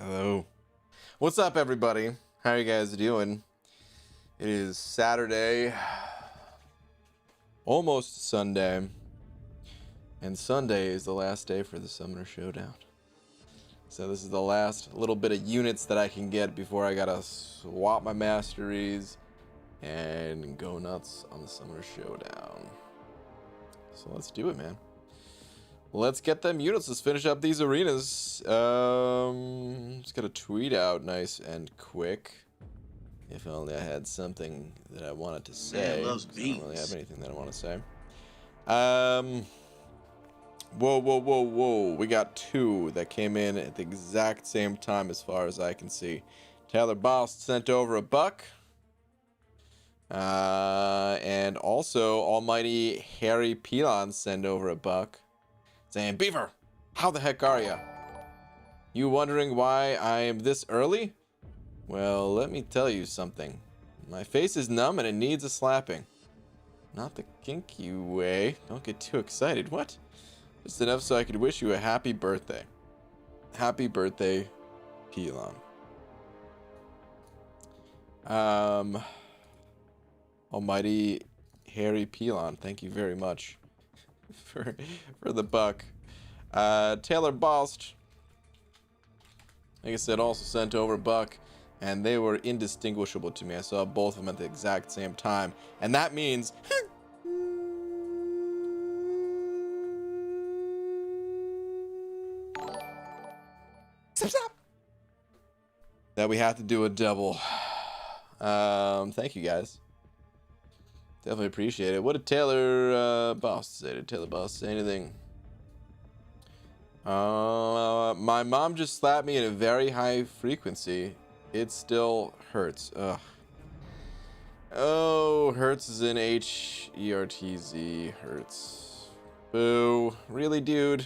Hello. What's up, everybody? How are you guys doing? It is Saturday, almost Sunday, and Sunday is the last day for the Summoner Showdown. So this is the last little bit of units that I can get before I gotta swap my masteries and go nuts on the Summoner Showdown. So let's do it, man. Let's get them units. Let's finish up these arenas. Let's get a tweet out nice and quick. If only I had something that I wanted to say. Man loves beans. I don't really have anything that I want to say. Whoa. We got two that came in at the exact same time as far as I can see. Taylor Boss sent over $1. And also Almighty Harry Pelon sent over $1. Saying, Beaver, how the heck are ya? You wondering why I am this early? Well, let me tell you something. My face is numb and it needs a slapping. Not the kinky way. Don't get too excited. What? Just enough so I could wish you a happy birthday. Happy birthday, Pelon. Almighty Harry Pelon, thank you very much for the buck. Taylor Bost, like I said, also sent over $1, and they were indistinguishable to me. I saw both of them at the exact same time, and that means stop. That we have to do a double. Thank you guys. Definitely appreciate it. What did Taylor Boss say? Did Taylor Boss say anything? My mom just slapped me at a very high frequency. It still hurts. Ugh. Oh, hurts is in H-E-R-T-Z. Hurts. Boo. Really, dude?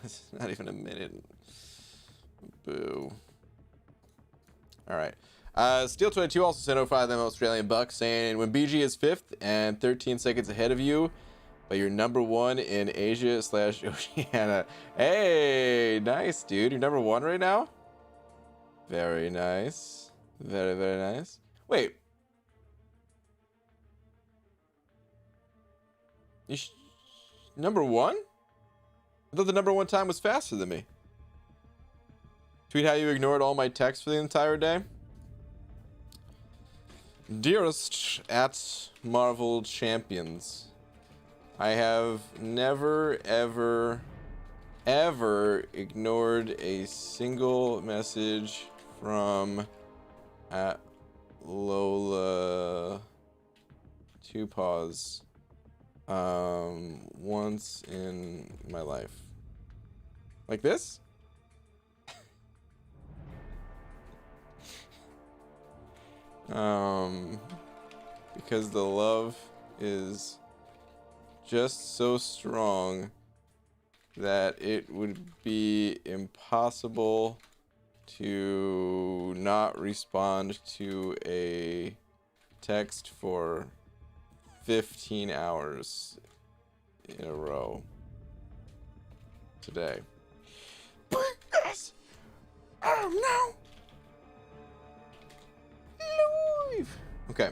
It's not even a minute. Boo. Alright. Steel 22 also sent over 5 of them Australian bucks, saying when BG is 5th and 13 seconds ahead of you, but you're #1 in Asia/Oceania. Hey, nice, dude. You're #1 right now? Very nice. Very, very nice. Wait. You #1? I thought the #1 time was faster than me. Tweet how you ignored all my texts for the entire day. Dearest at Marvel Champions, I have never, ever ignored a single message from at Lola Two Paws once in my life. Like this? Because the love is just so strong that it would be impossible to not respond to a text for 15 hours in a row today. Yes! No! Okay.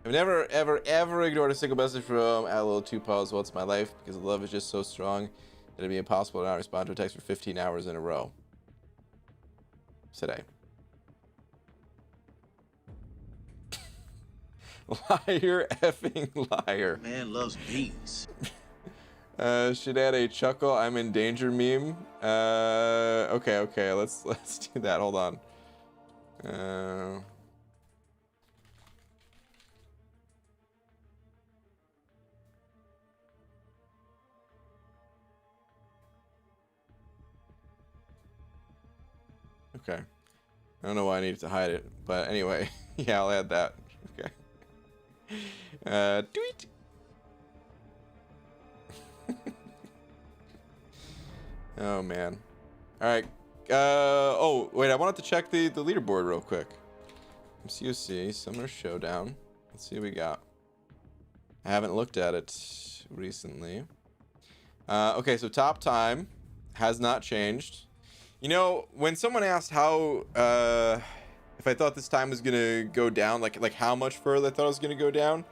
I've never, ever ignored a single message from at Little Two Paws once in my life because the love is just so strong that it'd be impossible to not respond to a text for 15 hours in a row today. Liar, effing liar. Man loves beans. Should add a chuckle. I'm in danger meme. Okay. Let's do that. Hold on. Okay. I don't know why I needed to hide it, but anyway, yeah, I'll add that. Okay. Tweet. Oh man. All right. Oh wait, I wanted to check the leaderboard real quick. MCUC Summoner Showdown. Let's see what we got. I haven't looked at it recently. Okay, so top time has not changed. You know, when someone asked how, if I thought this time was gonna go down, like how much further I thought it was gonna go down,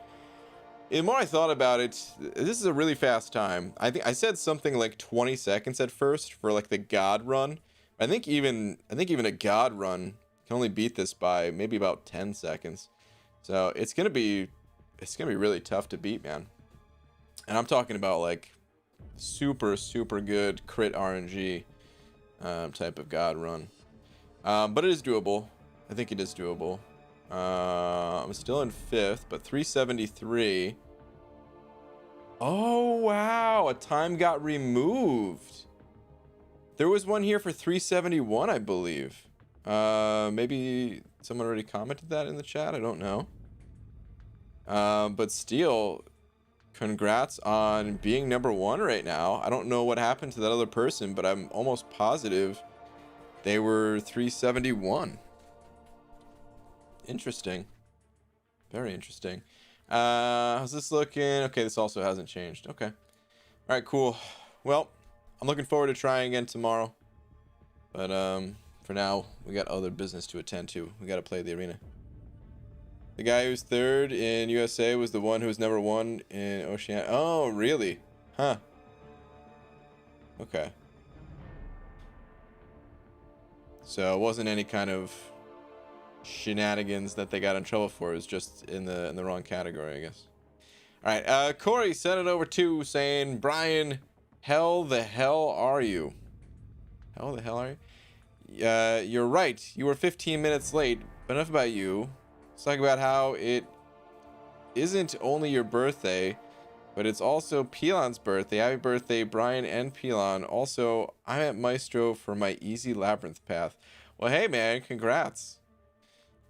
the more I thought about it, this is a really fast time. I think I said something like 20 seconds at first for like the God run. I think even a God run can only beat this by maybe about 10 seconds. So it's gonna be really tough to beat, man. And I'm talking about like super good crit RNG type of God run. But it is doable. I think it is doable. I'm still in 5th, but 373. Oh, wow. A time got removed. There was one here for 371, I believe. Maybe someone already commented that in the chat. I don't know. But still, congrats on being number 1 right now. I don't know what happened to that other person, but I'm almost positive they were 371. Interesting. Very interesting. How's this looking? Okay, this also hasn't changed. Okay. All right, cool. Well, I'm looking forward to trying again tomorrow. But for now, we got other business to attend to. We got to play the arena. The guy who's 3rd in USA was the one who was number 1 in Oceania. Oh, really? Huh. Okay. So it wasn't any kind of shenanigans that they got in trouble for. It was just in the wrong category, I guess. All right, Corey sent it over to saying, Brian, hell the hell are you? Hell the hell are you? You're right. You were 15 minutes late, but enough about you. Let's talk about how it isn't only your birthday, but it's also Pilon's birthday. Happy birthday, Brian and Pilon. Also, I'm at Maestro for my easy labyrinth path. Well, hey, man, congrats.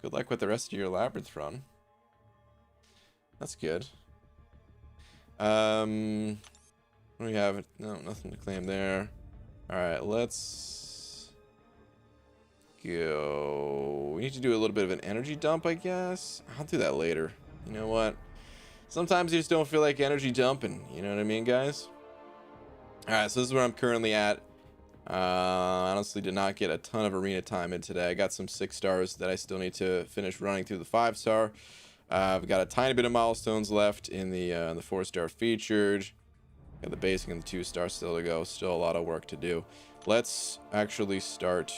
Good luck with the rest of your labyrinth run. That's good. What do we have? No, nothing to claim there. All right, let's go. We need to do a little bit of an energy dump, I guess. I'll do that later. You know what? Sometimes you just don't feel like energy dumping. You know what I mean, guys? All right, so this is where I'm currently at. Honestly did not get a ton of arena time in today. I got some 6 stars that I still need to finish running through the 5-star. I've got a tiny bit of milestones left in the 4-star featured. Got the basic and the 2-star still to go. Still a lot of work to do. Let's actually start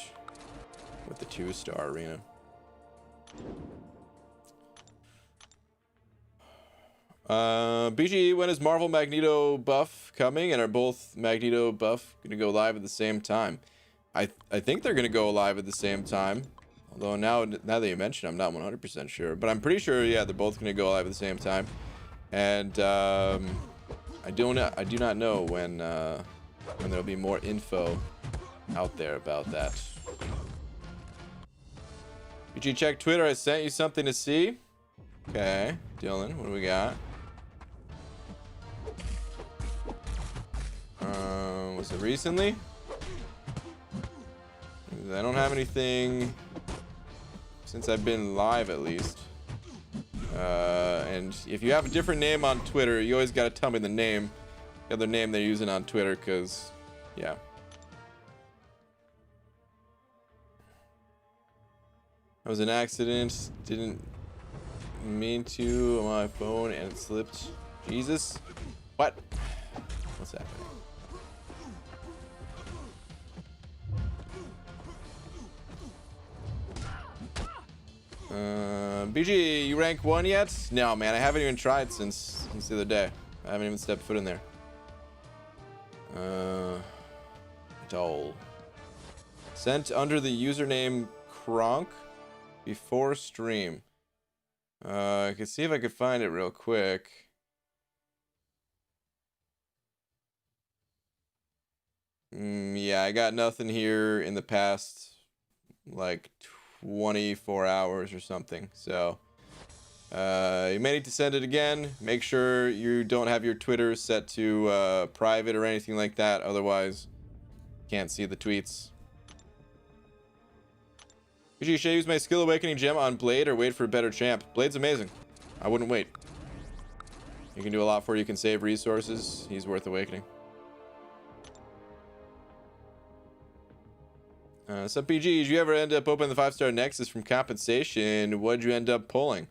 with the 2-star arena. BG, when is Marvel Magneto buff coming, and are both Magneto buff gonna go live at the same time? I think they're gonna go live at the same time, although now that you mention, I'm not 100% sure, but I'm pretty sure, yeah, they're both gonna go live at the same time. And I do not know when there'll be more info out there about that. BG, check Twitter. I sent you something to see. Okay, Dylan, what do we got? Was it recently? I don't have anything since I've been live, at least. And if you have a different name on Twitter, you always gotta tell me the name, the other name they're using on Twitter, because, yeah. That was an accident. Didn't mean to on my phone, and it slipped. Jesus. What? What's happening? BG, you rank 1 yet? No, man, I haven't even tried since the other day. I haven't even stepped foot in there. Doll. Sent under the username Kronk before stream. I could see if I could find it real quick. Yeah, I got nothing here in the past, like 24 hours or something. So you may need to send it again. Make sure you don't have your Twitter set to private or anything like that, otherwise can't see the tweets. Should I use my skill awakening gem on Blade or wait for a better champ? Blade's amazing. I wouldn't wait. You can do a lot for you. You can save resources. He's worth awakening. So PG, did you ever end up opening the 5-star Nexus from compensation? What'd you end up pulling?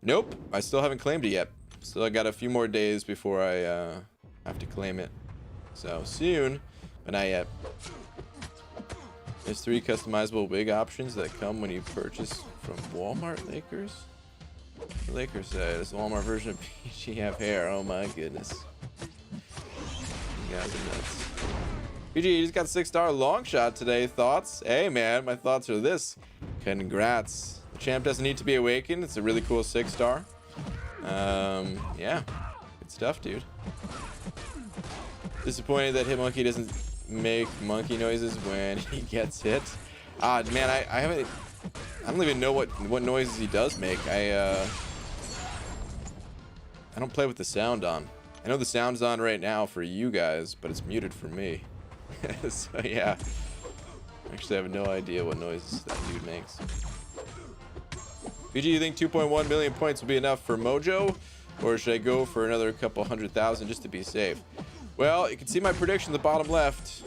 Nope, I still haven't claimed it yet. Still, I got a few more days before I have to claim it. So soon, but not yet. There's 3 customizable wig options that come when you purchase from Walmart. Lakers? The Lakers say it's the Walmart version of PG have hair. Oh my goodness. You guys are nuts. PG, you just got a 6-star long shot today. Thoughts? Hey man, my thoughts are this. Congrats. The champ doesn't need to be awakened. It's a really cool 6-star. Yeah. Good stuff, dude. Disappointed that Hitmonkey doesn't make monkey noises when he gets hit. Man, I don't even know what noises he does make. I don't play with the sound on. I know the sound's on right now for you guys, but it's muted for me. So yeah, actually I have no idea what noises that dude makes. PG, you think 2.1 million points will be enough for Mojo, or should I go for another couple 100,000 just to be safe? Well, you can see my prediction in the bottom left.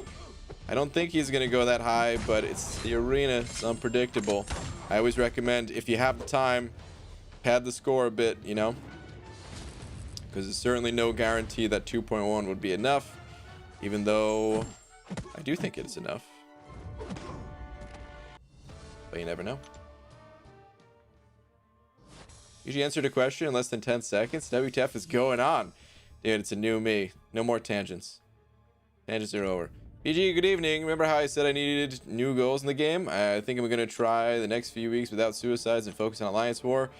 I don't think he's gonna go that high, but it's the arena. It's unpredictable. I always recommend, if you have the time, pad the score a bit, you know, because there's certainly no guarantee that 2.1 would be enough, even though I do think it's enough. But you never know. Usually answered a question in less than 10 seconds. WTF is going on? Dude, it's a new me. No more tangents. Tangents are over. PG, good evening. Remember how I said I needed new goals in the game? I think I'm going to try the next few weeks without suicides and focus on Alliance War.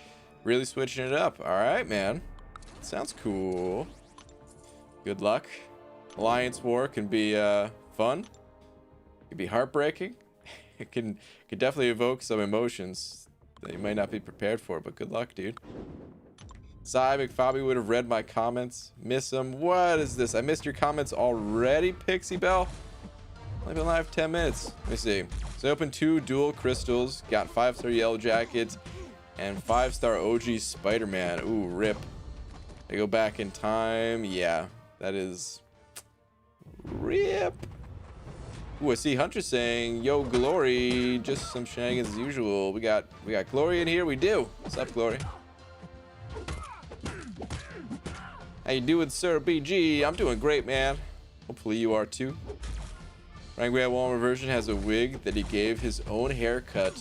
Really switching it up. All right, man. Sounds cool. Good luck. Alliance War can be fun. It can be heartbreaking. It can definitely evoke some emotions that you might not be prepared for, but good luck, dude. Cy McFabi would have read my comments. Miss them. What is this? I missed your comments already, Pixie Bell. I've been live 10 minutes. Let me see. So I opened 2 dual crystals, got 5-star Yellow Jacket, and 5-star OG Spider-Man. Ooh, rip. I go back in time. Yeah, that is rip. Ooh, I see Hunter saying, "Yo, Glory, just some shenanigans as usual." We got Glory in here. We do. What's up, Glory? How you doing, Sir BG? I'm doing great, man. Hopefully you are too. Rangrad Walmart version has a wig that he gave his own haircut,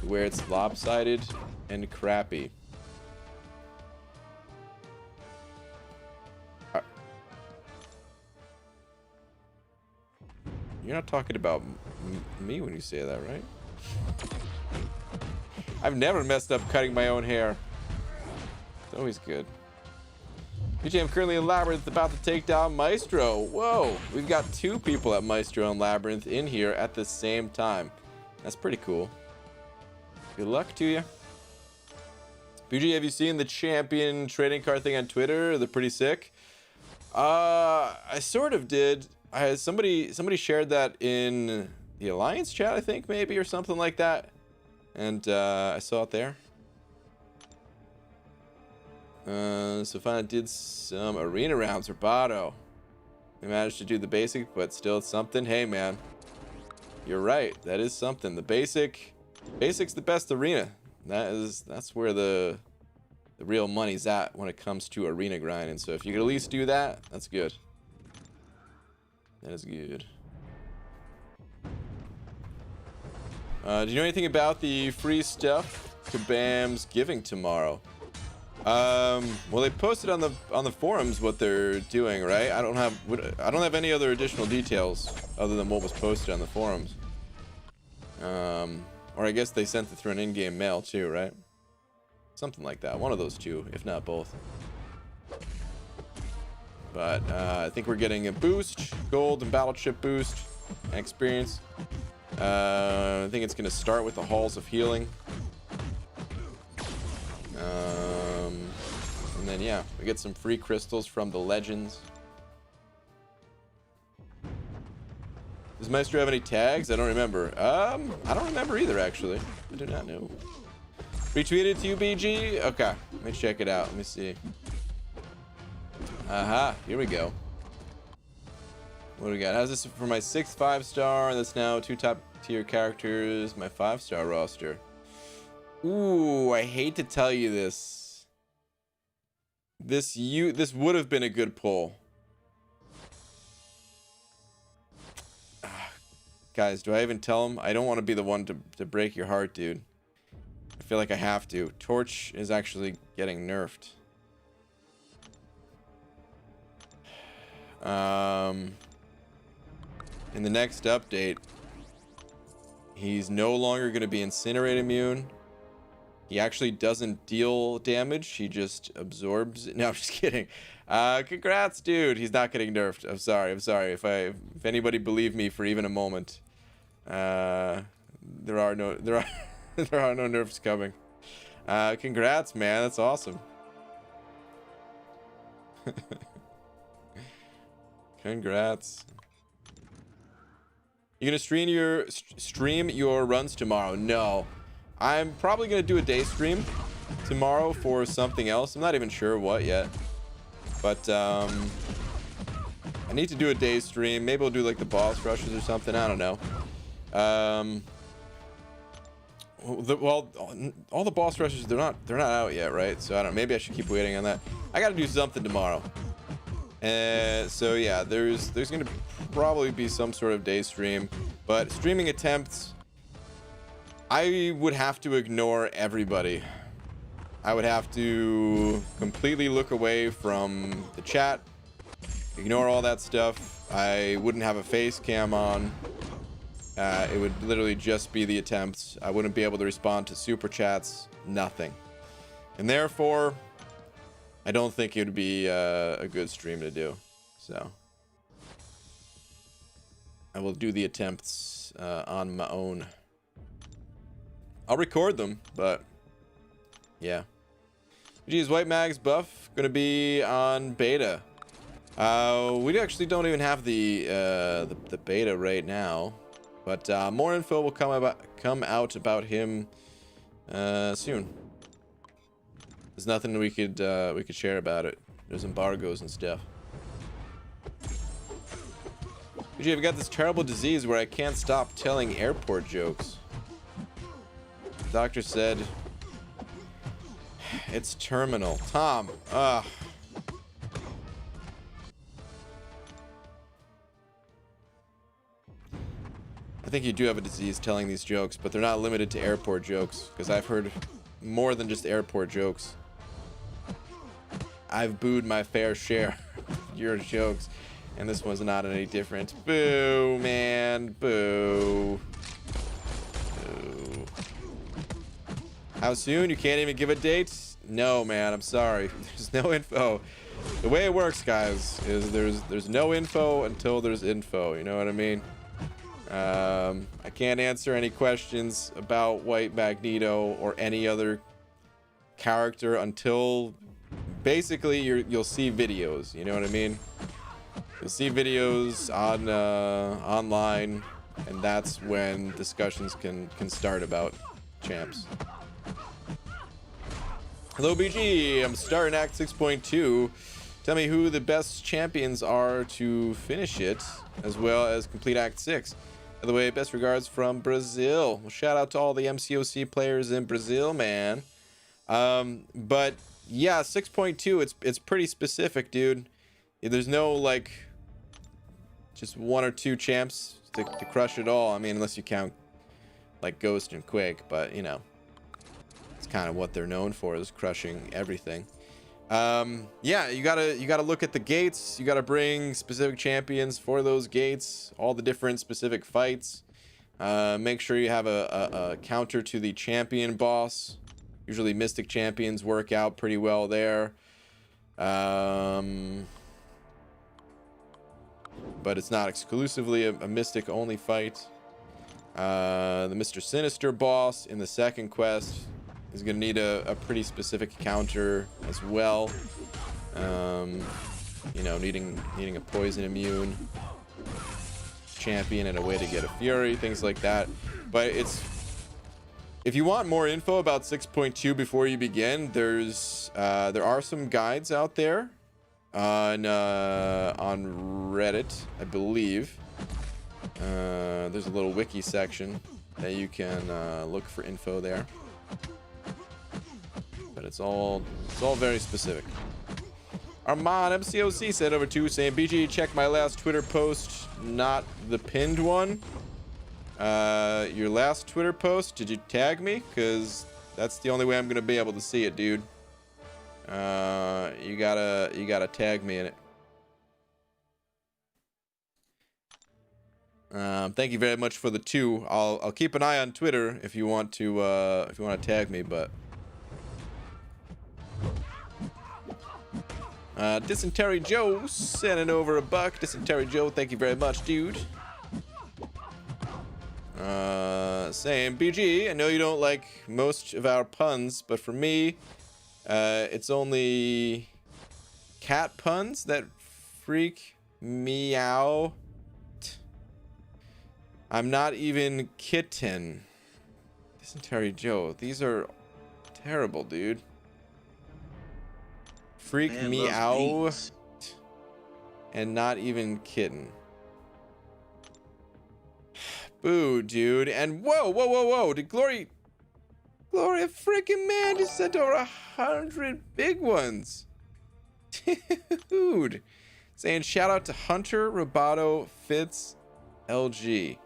where it's lopsided and crappy. You're not talking about me when you say that, right? I've never messed up cutting my own hair. It's always good. PJ, I'm currently in Labyrinth, about to take down Maestro. Whoa, we've got 2 people at Maestro and Labyrinth in here at the same time. That's pretty cool. Good luck to you. PG, have you seen the champion trading card thing on Twitter? They're pretty sick. I sort of did. Somebody shared that in the Alliance chat, I think, maybe, or something like that. And I saw it there. So finally did some arena rounds. Roboto. We managed to do the basic, but still it's something. Hey, man. You're right. That is something. The basic's the best arena. That's where the real money's at when it comes to arena grinding. So if you could at least do that, that's good. That is good. Do you know anything about the free stuff Kabam's giving tomorrow? Well, they posted on the forums what they're doing, right? I don't have any other additional details other than what was posted on the forums. Or I guess they sent it through an in-game mail too, right? Something like that. One of those 2, if not both. But I think we're getting a boost, gold and battle chip boost, and experience. I think it's going to start with the Halls of Healing. And then, yeah, we get some free crystals from the Legends. Does Maestro have any tags? I don't remember. I don't remember either, actually. I do not know. Retweeted to you, BG? Okay, let me check it out. Let me see. Aha, here we go. What do we got? How's this for my 6th 5-star? That's now 2 top tier characters. My 5-star roster. Ooh, I hate to tell you this. This would have been a good pull. Guys, do I even tell him? I don't want to be the one to break your heart, dude. I feel like I have to. Torch is actually getting nerfed. In the next update, he's no longer going to be incinerate immune. He actually doesn't deal damage. He just absorbs it. No, I'm just kidding. Congrats, dude. He's not getting nerfed. I'm sorry. If anybody believed me for even a moment, there are no nerfs coming. Congrats, man. That's awesome. Congrats. You gonna stream your runs tomorrow? No. I'm probably gonna do a day stream tomorrow for something else. I'm not even sure what yet. But I need to do a day stream. Maybe we'll do like the boss rushes or something. I don't know. Well, all the boss rushes, they're not out yet, right? So I don't know. Maybe I should keep waiting on that. I gotta do something tomorrow. So yeah, there's gonna probably be some sort of day stream, but streaming attempts, I would have to ignore everybody. I would have to completely look away from the chat, ignore all that stuff. I wouldn't have a face cam on. It would literally just be the attempts. I wouldn't be able to respond to super chats, nothing. And therefore, I don't think it would be a good stream to do. So I will do the attempts on my own. I'll record them, but yeah. Geez, White Mag's buff gonna be on beta. We actually don't even have the beta right now, but more info will come out about him soon. There's nothing we could share about it. There's embargoes and stuff. Gee, I've got this terrible disease where I can't stop telling airport jokes. The doctor said it's terminal. Tom, I think you do have a disease telling these jokes, but they're not limited to airport jokes, because I've heard more than just airport jokes. I've booed my fair share of your jokes, and this one's not any different. Boo, man, boo. Boo. How soon? You can't even give a date? No, man, I'm sorry. There's no info. The way it works, guys, is there's no info until there's info. You know what I mean? I can't answer any questions about White Magneto or any other character until basically you'll see videos. You know what I mean? You'll see videos on online, and that's when discussions can start about champs. Hello, BG. I'm starting Act 6.2. Tell me who the best champions are to finish it, as well as complete Act 6. By the way, best regards from Brazil. Well, shout out to all the MCOC players in Brazil, man. But yeah, 6.2, it's pretty specific, dude. There's no like just 1 or 2 champs to crush it all. I mean, unless you count like Ghost and Quake, but you know, it's kind of what they're known for, is crushing everything. Yeah, you gotta look at the gates. You gotta bring specific champions for those gates, all the different specific fights. Make sure you have a counter to the champion boss. Usually Mystic champions work out pretty well there. But it's not exclusively a Mystic only fight. The Mr. Sinister boss in the second quest is going to need a pretty specific counter as well. You know, needing a poison immune champion and a way to get a fury, things like that. But if you want more info about 6.2 before you begin, there are some guides out there on Reddit, I believe. There's a little wiki section that you can look for info there. But it's all very specific. Armand MCOC said over to saying, BG, check my last Twitter post, not the pinned one. Your last Twitter post, did you tag me? Because that's the only way I'm gonna be able to see it, dude. You gotta tag me in it. Thank you very much for the 2. I'll keep an eye on Twitter if you want to tag me, but Dysentery Joe sending over $1. Dysentery Joe, thank you very much, dude. Saying, BG, I know you don't like most of our puns, but for me, it's only cat puns that freak me out. I'm not even kitten. Dysentery Joe, these are terrible, dude. Freak me out. And not even kitten. Boo, dude. And whoa. Did Gloria freaking man just sent over 100 big ones. Dude. Saying shout out to Hunter, Roboto, Fitz, LG.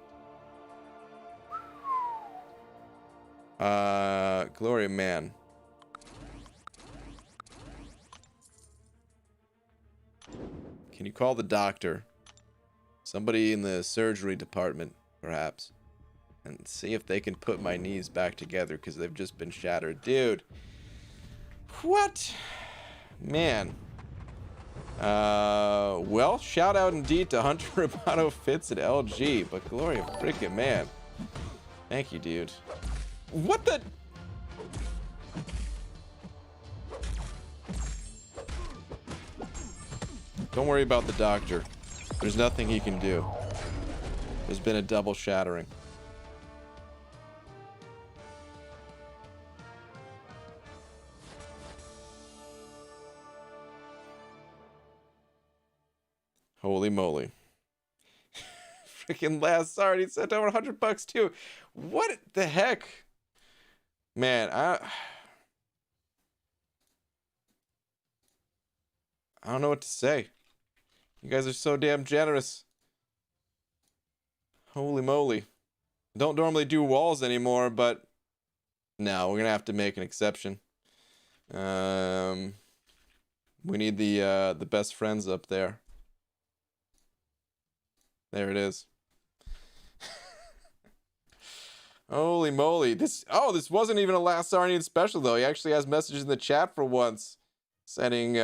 Gloria man. Can you call the doctor? Somebody in the surgery department, perhaps. And see if they can put my knees back together because they've just been shattered. Dude. What? Man. Well, shout out indeed to Hunter Roboto Fitz at LG. But Gloria freaking man. Thank you, dude. What the? Don't worry about the doctor. There's nothing he can do. There's been a double shattering. Holy moly. Freaking last already sent over $100 too. What the heck? Man, I don't know what to say. You guys are so damn generous. Holy moly. Don't normally do walls anymore, but no, we're gonna have to make an exception. We need the best friends up there. There it is. Holy moly. This wasn't even a Last Arnian special though. He actually has messages in the chat for once. Sending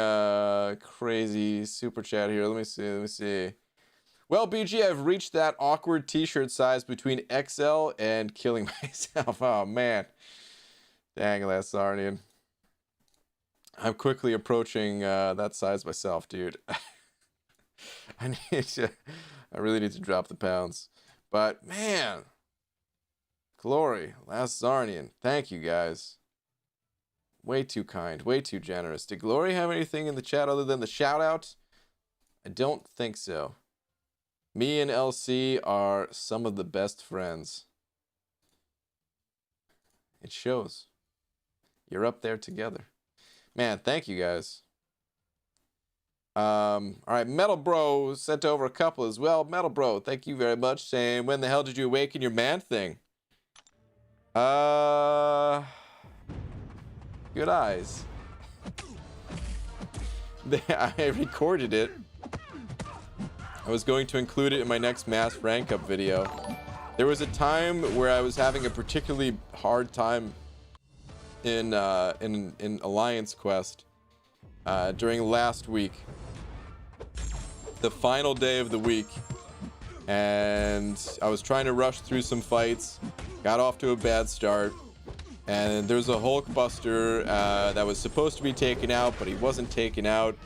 crazy super chat here. Let me see. Well, BG, I've reached that awkward t-shirt size between XL and killing myself. Oh man. Dang, Last Arnian. I'm quickly approaching that size myself, dude. I really need to drop the pounds. But man, Glory, Last Zarnian, thank you guys. Way too kind, way too generous. Did Glory have anything in the chat other than the shout out? I don't think so. Me and LC are some of the best friends. It shows. You're up there together. Man, thank you guys. All right, Metal Bro sent over a couple as well. Metal Bro, thank you very much. Saying, when the hell did you awaken your man thing? Good eyes. I recorded it. I was going to include it in my next mass rank up video. There was a time where I was having a particularly hard time in Alliance Quest during last week, the final day of the week, and I was trying to rush through some fights, got off to a bad start, and there's a Hulk Buster that was supposed to be taken out, but he wasn't taken out.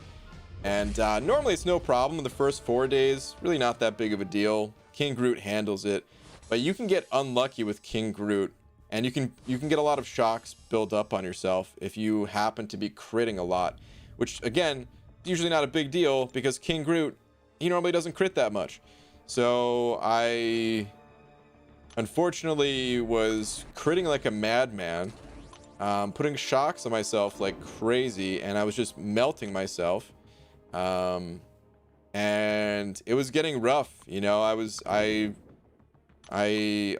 And normally it's no problem in the first 4 days, really not that big of a deal. King Groot handles it, but you can get unlucky with King Groot, and you can get a lot of shocks built up on yourself if you happen to be critting a lot, which again, usually not a big deal because King Groot, he normally doesn't crit that much. So I unfortunately was critting like a madman, putting shocks on myself like crazy, and I was just melting myself. And it was getting rough, you know. I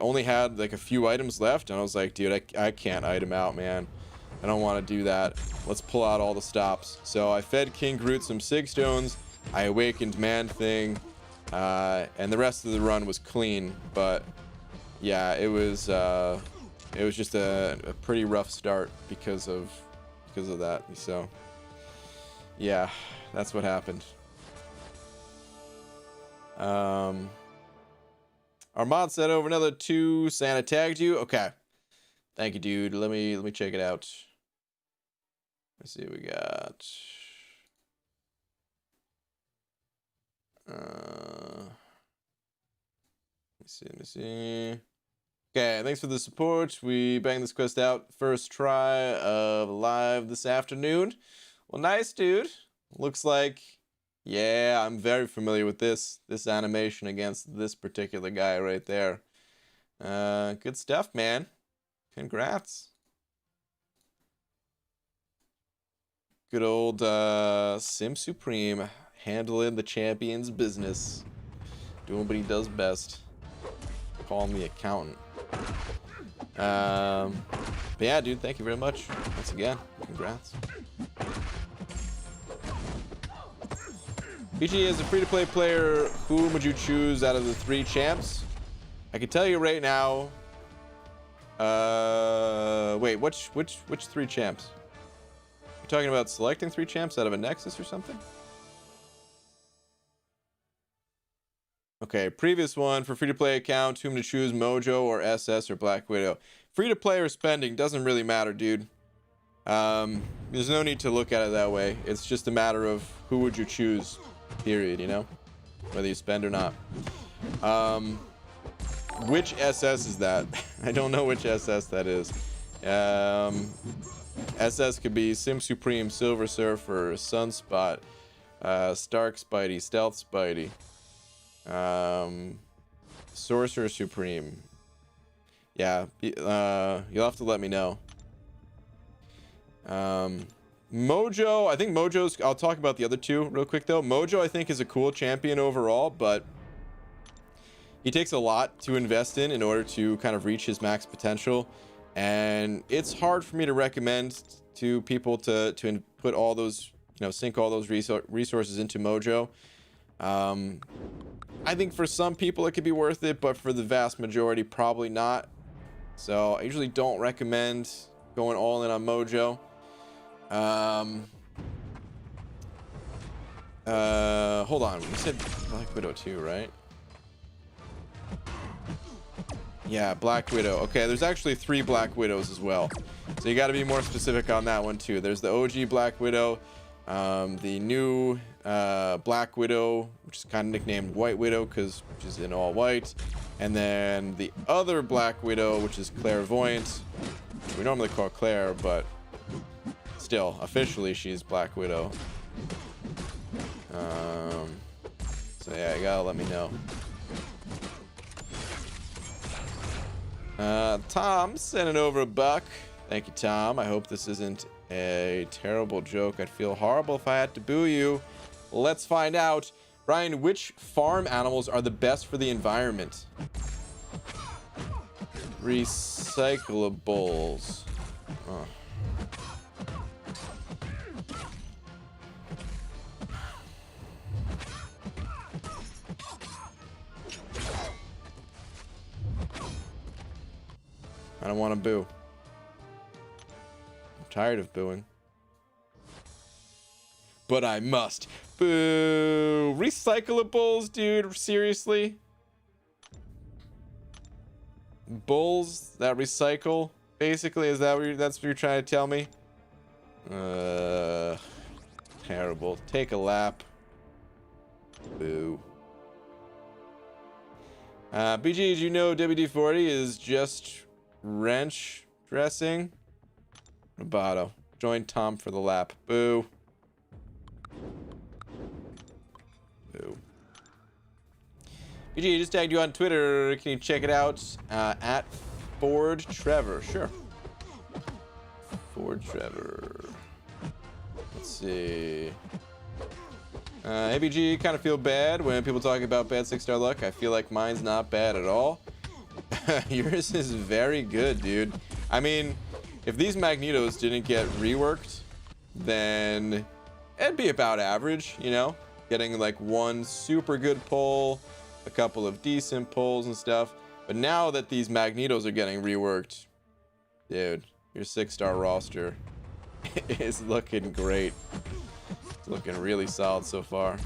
only had like a few items left, and I was like, dude, I can't item out, man. I don't want to do that. Let's pull out all the stops. So I fed King Groot some Sig Stones. I awakened Man Thing, and the rest of the run was clean. But yeah, it was just a pretty rough start because of that. So yeah, that's what happened. Armand sent over another 2. Santa tagged you. Okay, thank you, dude. Let me check it out. Let's see what we got. Let me see. Okay, thanks for the support. We banged this quest out first try of live this afternoon. Well, nice, dude. Looks like, yeah, I'm very familiar with this animation against this particular guy right there. Good stuff, man. Congrats. Good old Sim Supreme handling the champion's business, doing what he does best. Call me accountant. But yeah, dude, thank you very much once again. Congrats. PG, as a free-to-play player, whom would you choose out of the 3 champs? I can tell you right now. Wait, which 3 champs? You're talking about selecting 3 champs out of a Nexus or something? Okay, previous one for free-to-play account, whom to choose, Mojo or SS or Black Widow. Free-to-play or spending doesn't really matter, dude. There's no need to look at it that way. It's just a matter of who would you choose, period, you know? Whether you spend or not. Which SS is that? I don't know which SS that is. SS could be Sim Supreme, Silver Surfer, Sunspot, Stark Spidey, Stealth Spidey, Sorcerer Supreme. Yeah, you'll have to let me know. Mojo, I think Mojo's, I'll talk about the other 2 real quick though. Mojo, I think, is a cool champion overall, but he takes a lot to invest in order to kind of reach his max potential, and it's hard for me to recommend to people to put all those, you know, sink all those resources into Mojo. I think for some people it could be worth it, but for the vast majority, probably not. So I usually don't recommend going all in on Mojo. Hold on, we said Black Widow too, right? Yeah, Black Widow. Okay, there's actually 3 Black Widows as well, so you got to be more specific on that one too. There's the OG Black Widow, the new Black Widow, which is kind of nicknamed White Widow because she's in all white, and then the other Black Widow, which is Clairvoyant, which we normally call Claire, but still officially she's Black Widow. So yeah, you gotta let me know. Tom sending over $1. Thank you, Tom. I hope this isn't a terrible joke. I'd feel horrible if I had to boo you. Let's find out. Brian, which farm animals are the best for the environment? Recyclables. Oh. I don't want to boo. I'm tired of booing. But I must. Boo. Recyclables, dude. Seriously? Bulls that recycle? Basically, is that that's what you're trying to tell me? Terrible. Take a lap. Boo. BG, did you know WD-40 is just wrench dressing? Roboto. Join Tom for the lap. Boo. PG, just tagged you on Twitter. Can you check it out? At Ford Trevor. Sure. Ford Trevor. Let's see. ABG, kind of feel bad when people talk about bad 6-star luck. I feel like mine's not bad at all. Yours is very good, dude. I mean, if these magnetos didn't get reworked, then it'd be about average, you know? Getting like one super good pull, a couple of decent pulls and stuff. But now that these magnetos are getting reworked, dude, your 6-star roster is looking great. It's looking really solid so far.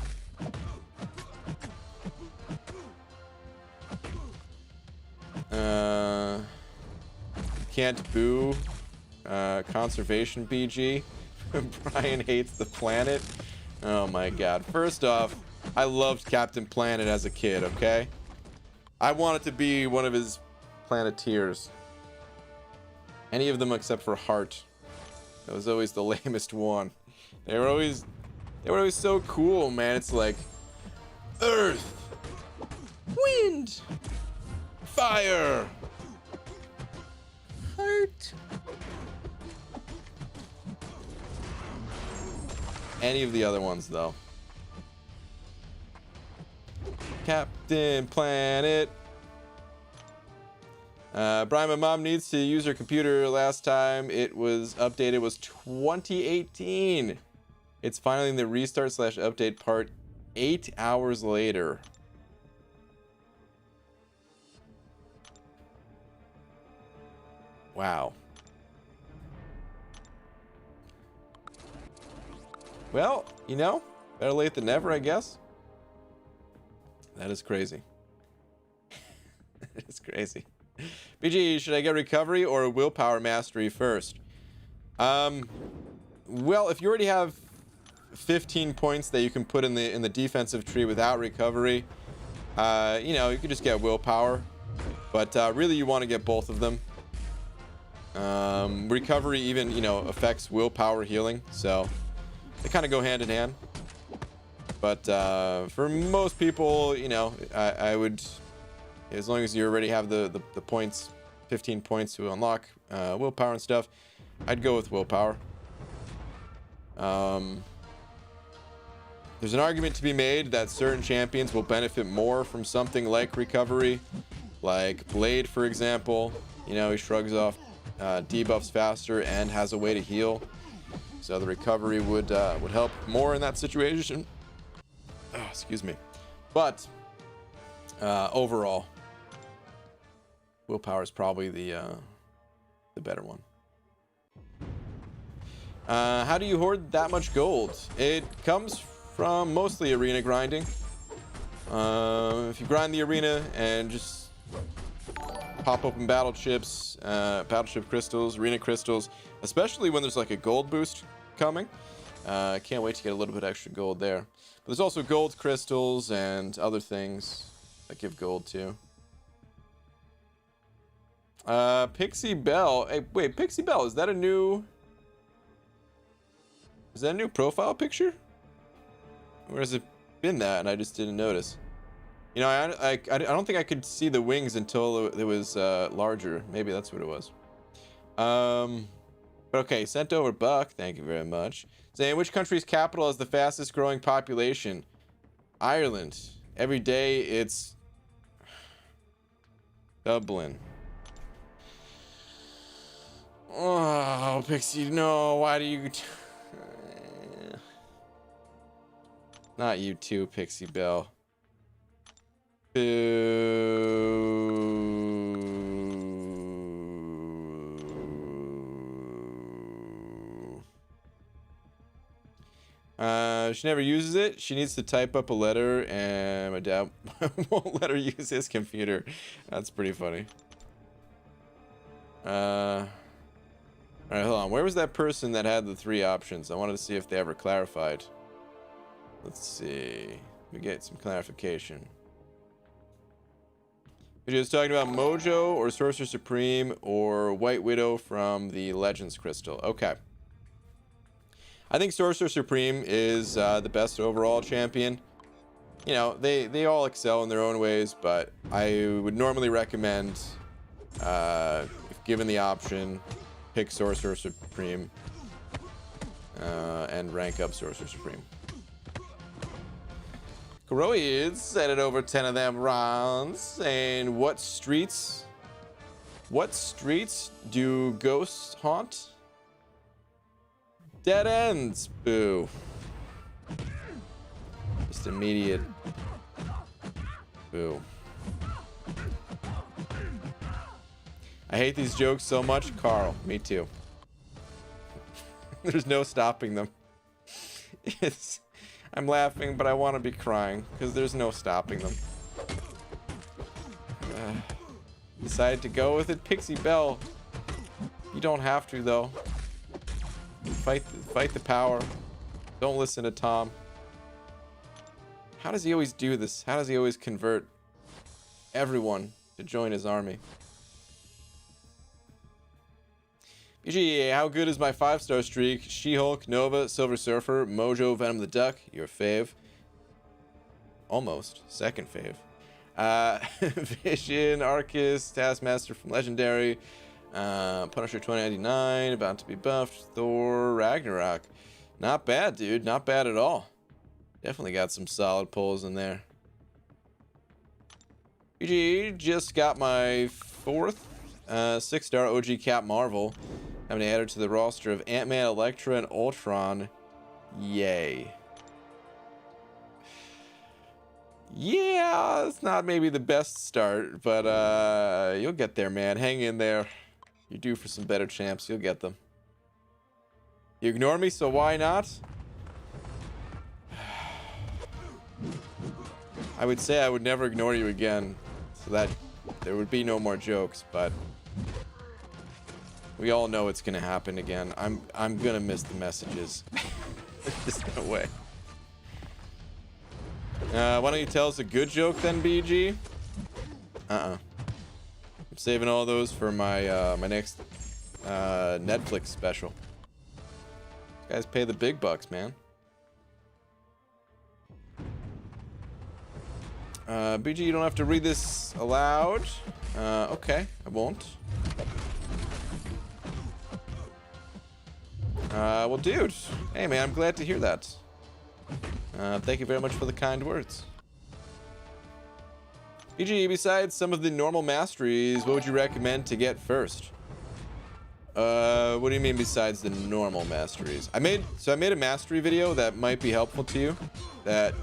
Can't boo conservation BG. Brian hates the planet. Oh my god. First off, I loved Captain Planet as a kid, okay? I wanted to be one of his planeteers. Any of them except for Heart. That was always the lamest one. They were always so cool, man. It's like Earth, Wind, Fire, Heart. Any of the other ones, though. Captain Planet. Brian, my mom needs to use her computer. Last time it was updated was 2018. It's finally in the restart / update part 8 hours later. Wow. Well, you know, better late than never, I guess. That is crazy. That is crazy. BG, should I get recovery or willpower mastery first? Well, if you already have 15 points that you can put in the defensive tree without recovery, you know, you could just get willpower. But really, you want to get both of them. Recovery even, you know, affects willpower healing, so they kind of go hand in hand. But for most people, you know, I would, as long as you already have the points, 15 points to unlock willpower and stuff, I'd go with willpower. There's an argument to be made that certain champions will benefit more from something like recovery, like Blade, for example. You know, he shrugs off debuffs faster and has a way to heal, so the recovery would help more in that situation. Oh, excuse me. But overall, willpower is probably the better one. How do you hoard that much gold? It comes from mostly arena grinding. If you grind the arena and just pop open battle chips, battleship crystals, arena crystals, especially when there's like a gold boost coming. I can't wait to get a little bit extra gold there. But there's also gold crystals and other things that give gold too. Pixie Bell. Hey, wait, Pixie Bell, is that a new profile picture? Or has it been that and I just didn't notice? You know, I don't think I could see the wings until it was larger. Maybe that's what it was. But okay, sent over Buck. Thank you very much. Saying, which country's capital has the fastest growing population? Ireland. Every day it's Dublin. Oh, Pixie, no. Why do you... Not you too, Pixie Bell. She never uses it. She needs to type up a letter, and my dad won't let her use his computer. That's pretty funny. All right, hold on. Where was that person that had the 3 options? I wanted to see if they ever clarified. Let's see. We get some clarification. We're just talking about Mojo or Sorcerer Supreme or White Widow from the Legends Crystal. Okay. I think Sorcerer Supreme is the best overall champion. you know, they all excel in their own ways, but I would normally recommend, if given the option, pick Sorcerer Supreme and rank up Sorcerer Supreme. Kuroids said it over 10 of them rounds. And what streets do ghosts haunt? Dead ends. Boo. Just immediate boo. I hate these jokes so much, Carl. Me too. There's no stopping them. I'm laughing, but I want to be crying because there's no stopping them. Decided to go with it, Pixie Belle. You don't have to though. Fight the power. Don't listen to Tom. How does he always do this? How does he always convert everyone to join his army? BG, how good is my 5-star streak? She-Hulk, Nova, Silver Surfer, Mojo, Venom the Duck, your fave. Almost. Second fave. Vision, Arcus, Taskmaster from Legendary, Punisher 2099, about to be buffed, Thor, Ragnarok. Not bad, dude. Not bad at all. Definitely got some solid pulls in there. BG, just got my 4th 6-star OG Cap Marvel. Having to add her to the roster of Ant-Man, Elektra, and Ultron. Yay. Yeah, it's not maybe the best start, but you'll get there, man. Hang in there. You're due for some better champs. You'll get them. You ignore me, so why not? I would say I would never ignore you again, so that there would be no more jokes, but we all know it's gonna happen again. I'm gonna miss the messages. There's no way. Why don't you tell us a good joke then, BG? I'm saving all those for my my next Netflix special. You guys pay the big bucks, man. BG, you don't have to read this aloud. Okay, I won't. Well, dude. Hey, man, I'm glad to hear that. Thank you very much for the kind words. BG, besides some of the normal masteries, what would you recommend to get first? What do you mean besides the normal masteries? I made a mastery video that might be helpful to you, that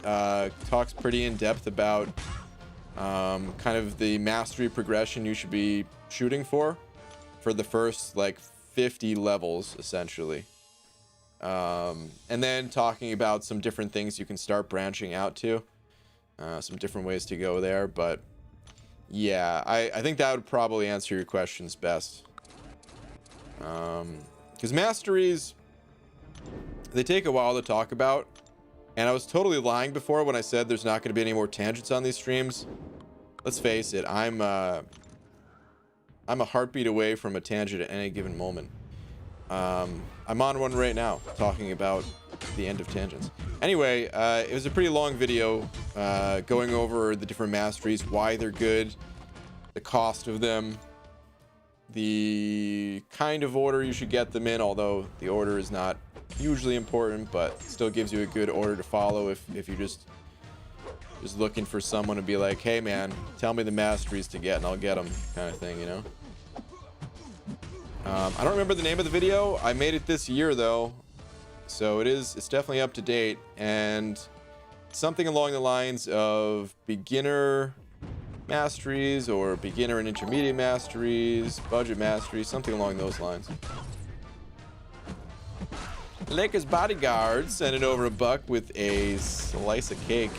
talks pretty in depth about kind of the mastery progression you should be shooting for the first like 50 levels essentially. And then talking about some different things you can start branching out to, some different ways to go there. But yeah, I think that would probably answer your questions best. Because masteries, they take a while to talk about, and I was totally lying before when I said there's not going to be any more tangents on these streams. Let's face it, I'm a heartbeat away from a tangent at any given moment. I'm on one right now talking about the end of tangents. Anyway, it was a pretty long video going over the different masteries, why they're good, the cost of them, the kind of order you should get them in, although the order is not hugely important, but still gives you a good order to follow if you're just looking for someone to be like, hey man, tell me the masteries to get and I'll get them, kind of thing, you know. I don't remember the name of the video. I made it this year though, so it's definitely up to date, and something along the lines of beginner masteries or beginner and intermediate masteries, budget masteries, something along those lines. Lakers Bodyguard sent it over $1 with a slice of cake.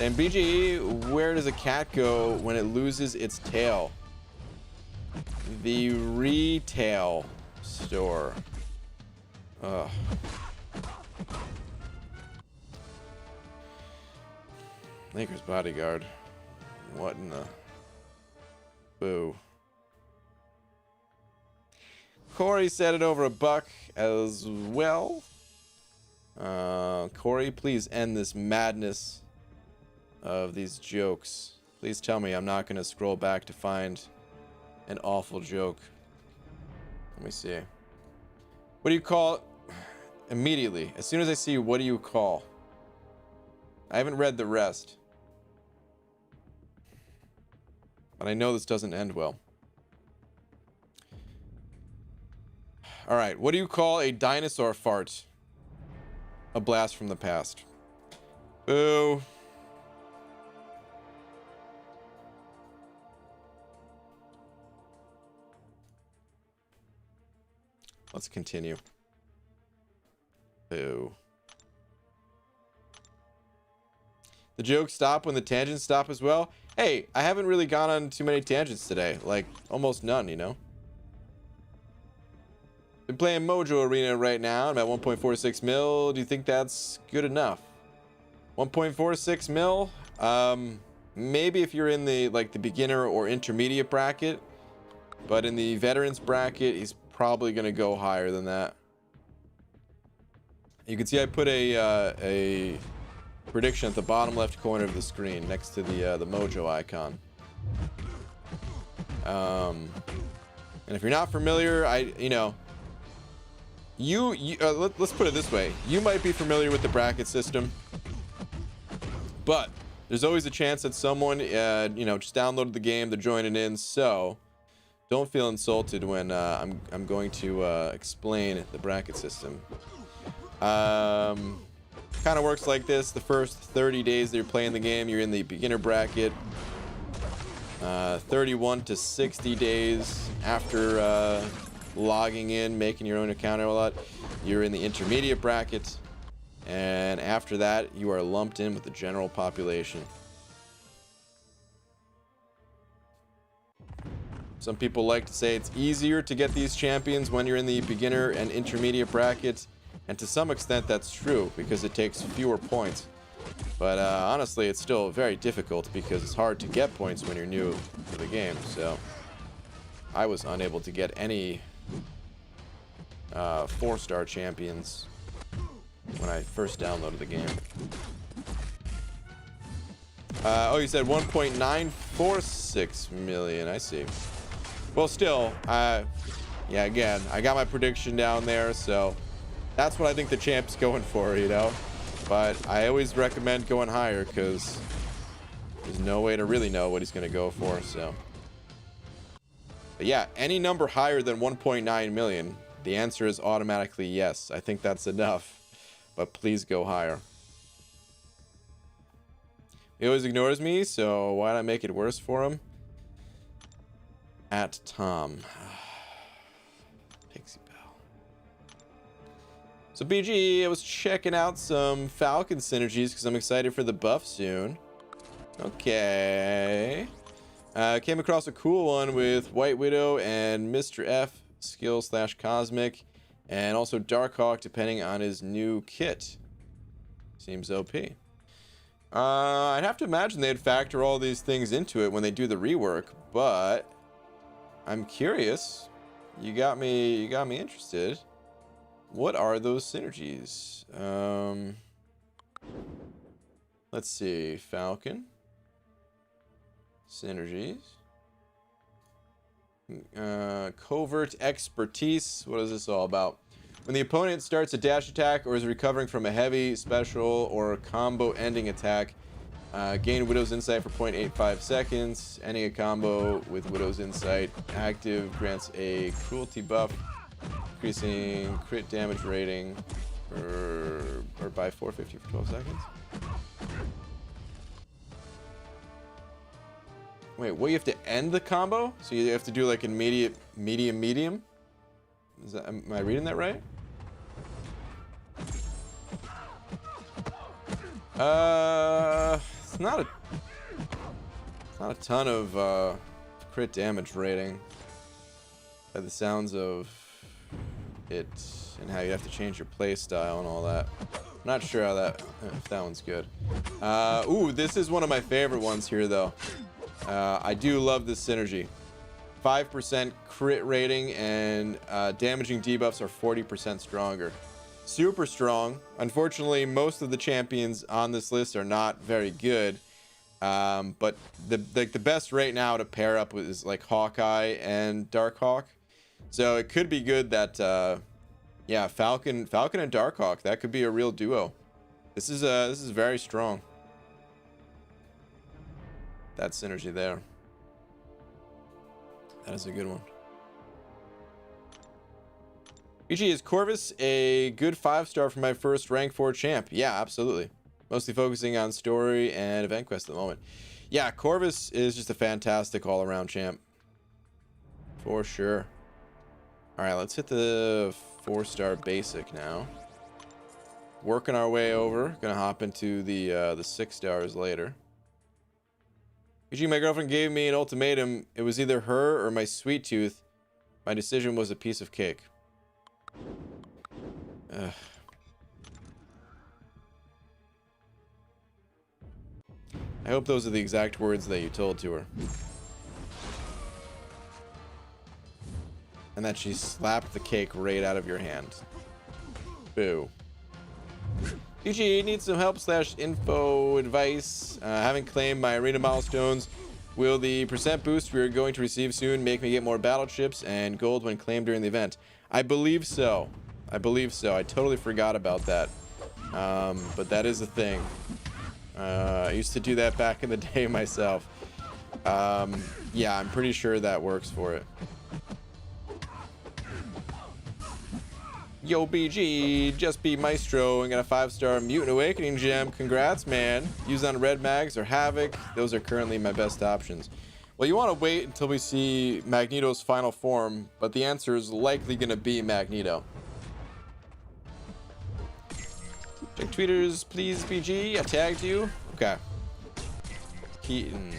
And BGE, where does a cat go when it loses its tail? The retail store. Ugh. Lakers Bodyguard. What in the... Boo. Corey said it over $1 as well. Corey, please end this madness. of these jokes. Please tell me I'm not going to scroll back to find an awful joke. Let me see. What do you call... Immediately, as soon as I see what do you call... I haven't read the rest. But I know this doesn't end well. Alright, what do you call a dinosaur fart? A blast from the past. Boo. Let's continue. Boo. The jokes stop when the tangents stop as well. Hey, I haven't really gone on too many tangents today. Like, almost none, you know? Been playing Mojo Arena right now. I'm at 1.46 mil. Do you think that's good enough? 1.46 mil? Maybe if you're in the, like, the beginner or intermediate bracket. But in the veterans bracket, he's probably going to go higher than that. You can see I put a prediction at the bottom left corner of the screen next to the Mojo icon. And if you're not familiar, let's put it this way. You might be familiar with the bracket system, but there's always a chance that someone, just downloaded the game, they're joining in. So don't feel insulted when I'm going to explain the bracket system. Kind of works like this. The first 30 days that you're playing the game, you're in the beginner bracket. 31 to 60 days after logging in, making your own account and all that, you're in the intermediate bracket. And after that, you are lumped in with the general population. Some people like to say it's easier to get these champions when you're in the beginner and intermediate bracket. And to some extent, that's true because it takes fewer points. But honestly, it's still very difficult because it's hard to get points when you're new to the game. So I was unable to get any 4-star champions when I first downloaded the game. Oh, you said 1.946 million. I see. Well, still, yeah, again, I got my prediction down there, so that's what I think the champ's going for, you know? But I always recommend going higher because there's no way to really know what he's going to go for, so. But yeah, any number higher than 1.9 million, the answer is automatically yes. I think that's enough, but please go higher. He always ignores me, so why not make it worse for him? At Tom. Pixie Bell. So BG, I was checking out some Falcon synergies because I'm excited for the buff soon. Okay. Came across a cool one with White Widow and Mr. F skill / cosmic, and also Darkhawk depending on his new kit. Seems OP. I'd have to imagine they'd factor all these things into it when they do the rework, but I'm curious. You got me interested. What are those synergies? Let's see. Falcon synergies. Covert expertise. What is this all about? When the opponent starts a dash attack or is recovering from a heavy, special, or combo ending attack, gain Widow's Insight for 0.85 seconds. Ending a combo with Widow's Insight active grants a cruelty buff, increasing crit damage rating or by 450 for 12 seconds. Wait, what, you have to end the combo? So you have to do like an immediate medium? Is that, am I reading that right? It's not a ton of crit damage rating by the sounds of it, and how you have to change your play style and all that. I'm not sure how if that one's good. Ooh, this is one of my favorite ones here though. I do love this synergy. 5% crit rating and damaging debuffs are 40% stronger. Super strong. Unfortunately, most of the champions on this list are not very good. But the best right now to pair up with is like Hawkeye and Darkhawk. So it could be good that yeah, Falcon and Darkhawk, that could be a real duo. This is very strong. That synergy there. That is a good one. BG, is Corvus a good 5-star for my first rank 4 champ? Yeah, absolutely. Mostly focusing on story and event quest at the moment. Yeah, Corvus is just a fantastic all-around champ. For sure. Alright, let's hit the 4-star basic now. Working our way over. Gonna hop into the 6 stars later. BG, my girlfriend gave me an ultimatum. It was either her or my sweet tooth. My decision was a piece of cake. Ugh. I hope those are the exact words that you told to her. And that she slapped the cake right out of your hand. Boo. UG needs some help / info advice. Haven't claimed my arena milestones. Will the % boost we are going to receive soon make me get more battle chips and gold when claimed during the event? I believe so. I believe so. I totally forgot about that. But that is a thing. I used to do that back in the day myself. Yeah, I'm pretty sure that works for it. Yo, BG, just be Maestro and got a 5-star Mutant Awakening gem. Congrats, man. Use on Red Mags or Havoc. Those are currently my best options. Well, you want to wait until we see Magneto's final form, but the answer is likely going to be Magneto. Check tweeters, please, BG. I tagged you. Okay. Keaton.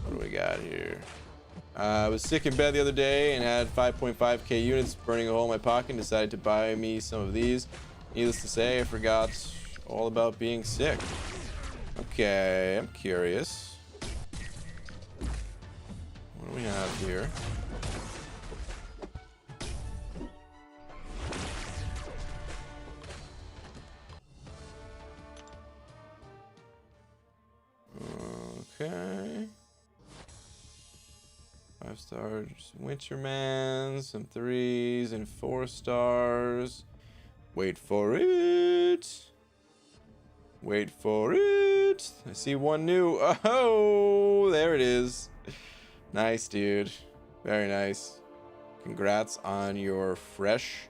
What do we got here? I was sick in bed the other day and had 5.5k units burning a hole in my pocket and decided to buy me some of these. Needless to say, I forgot all about being sick. Okay, I'm curious. What do we have here? Okay. 5 stars, Winterman, some 3s and 4 stars. Wait for it. Wait for it. I see one new. Oh, there it is. Nice, dude. Very nice. Congrats on your fresh,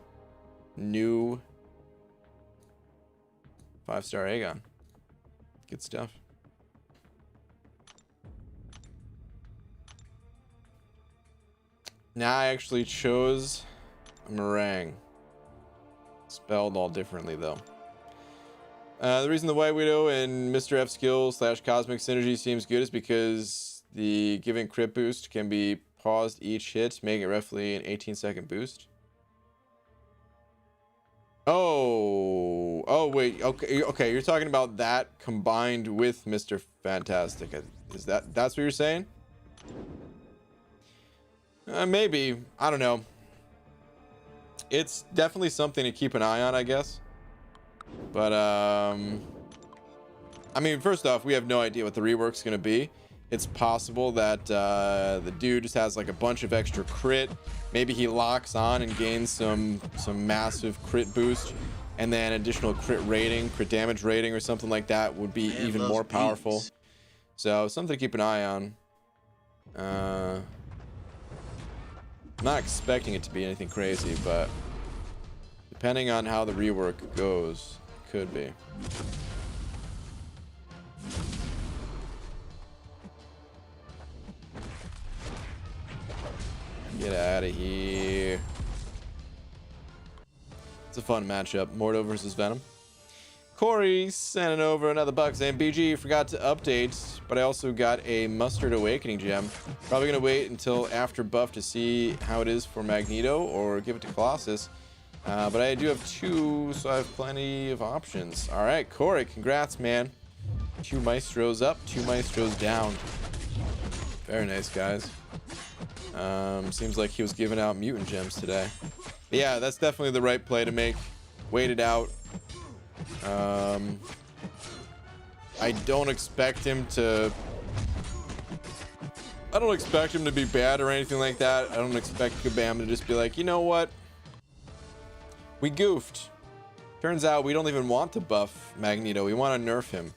new 5-star Aegon. Good stuff. Now I actually chose a meringue. Spelled all differently, though. The reason the White Widow and Mr. F skill / cosmic synergy seems good is because the given crit boost can be paused each hit, making it roughly an 18-second boost. Oh, wait. Okay. You're talking about that combined with Mr. Fantastic. That's what you're saying? Maybe. I don't know. It's definitely something to keep an eye on, I guess. But, I mean, first off, we have no idea what the rework's going to be. It's possible that the dude just has like a bunch of extra crit. Maybe he locks on and gains some massive crit boost. And then additional crit damage rating or something like that would be even more powerful. So, something to keep an eye on. I'm not expecting it to be anything crazy, but depending on how the rework goes, it could be. Get out of here. It's a fun matchup. Mordo versus Venom. Corey sending over another buck saying, BG, forgot to update, but I also got a Mustard Awakening gem. Probably going to wait until after buff to see how it is for Magneto or give it to Colossus. But I do have 2, so I have plenty of options. All right, Corey, congrats, man. 2 Maestros up, 2 Maestros down. Very nice, guys. Seems like he was giving out mutant gems today. But yeah, that's definitely the right play to make. Wait it out. I don't expect him to... I don't expect him to be bad or anything like that. I don't expect Kabam to just be like, you know what? We goofed. Turns out we don't even want to buff Magneto. We want to nerf him.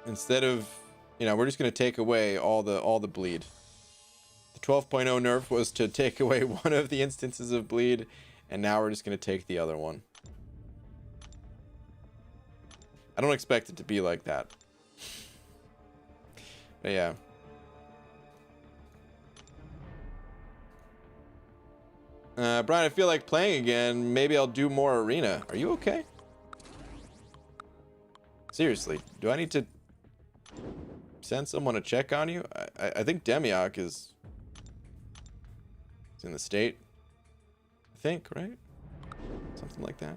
Instead of, you know, we're just going to take away all the bleed. The 12.0 nerf was to take away one of the instances of bleed, and now we're just going to take the other one. I don't expect it to be like that. But yeah. Brian, I feel like playing again. Maybe I'll do more arena. Are you okay? Seriously, do I need to send someone to check on you? I think Demiok is in the state. I think, right? Something like that.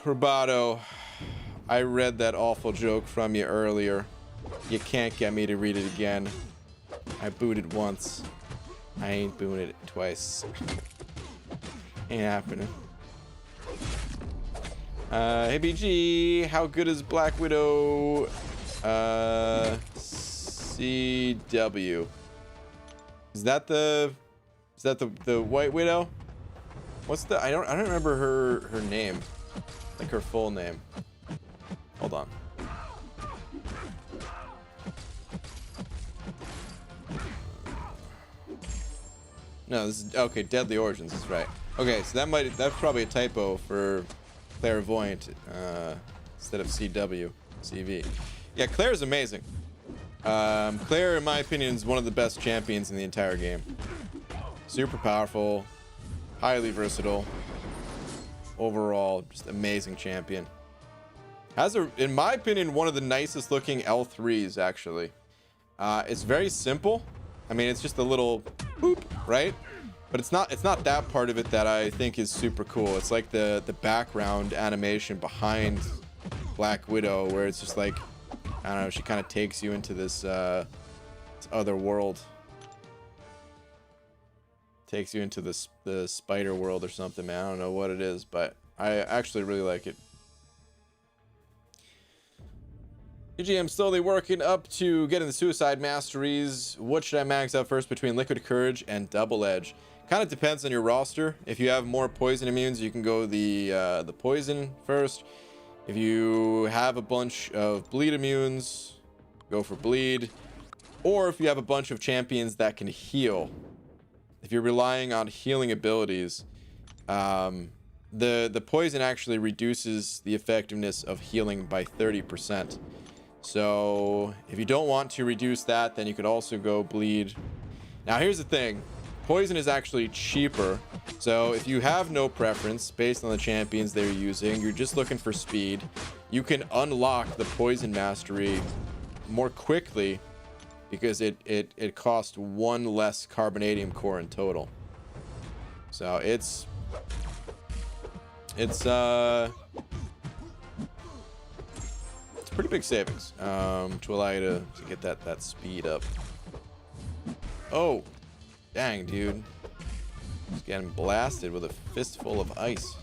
Roboto, I read that awful joke from you earlier. You can't get me to read it again. I booted once. I ain't booted it twice. Ain't happening. Hey BG, how good is Black Widow CW? Is that the White Widow? What's the I don't remember her name. Like her full name. Hold on. No, this is okay, Deadly Origins is right. Okay, so that's probably a typo for Clairvoyant instead of CW, CV. Yeah, Claire's amazing. Claire, in my opinion, is one of the best champions in the entire game. Super powerful, highly versatile. Overall, just amazing champion. Has in my opinion, one of the nicest looking L3s actually. It's very simple. I mean, it's just a little boop, right? But it's not that part of it that I think is super cool. It's like the background animation behind Black Widow, where it's just like, I don't know, she kind of takes you into this other world. Takes you into the spider world or something, man. I don't know what it is, but I actually really like it. I'm slowly working up to getting the suicide masteries. What should I max out first between Liquid Courage and Double Edge? Kind of depends on your roster. If you have more poison immunes, you can go the poison first. If you have a bunch of bleed immunes, go for bleed. Or if you have a bunch of champions that can heal, if you're relying on healing abilities, the poison actually reduces the effectiveness of healing by 30%. So if you don't want to reduce that, then you could also go bleed. Now here's the thing, poison is actually cheaper. So if you have no preference based on the champions they're using, you're just looking for speed, you can unlock the poison mastery more quickly because it costs one less carbonadium core in total. So it's pretty big savings to allow you to get that speed up. Oh, dang, dude. Just getting blasted with a fistful of ice.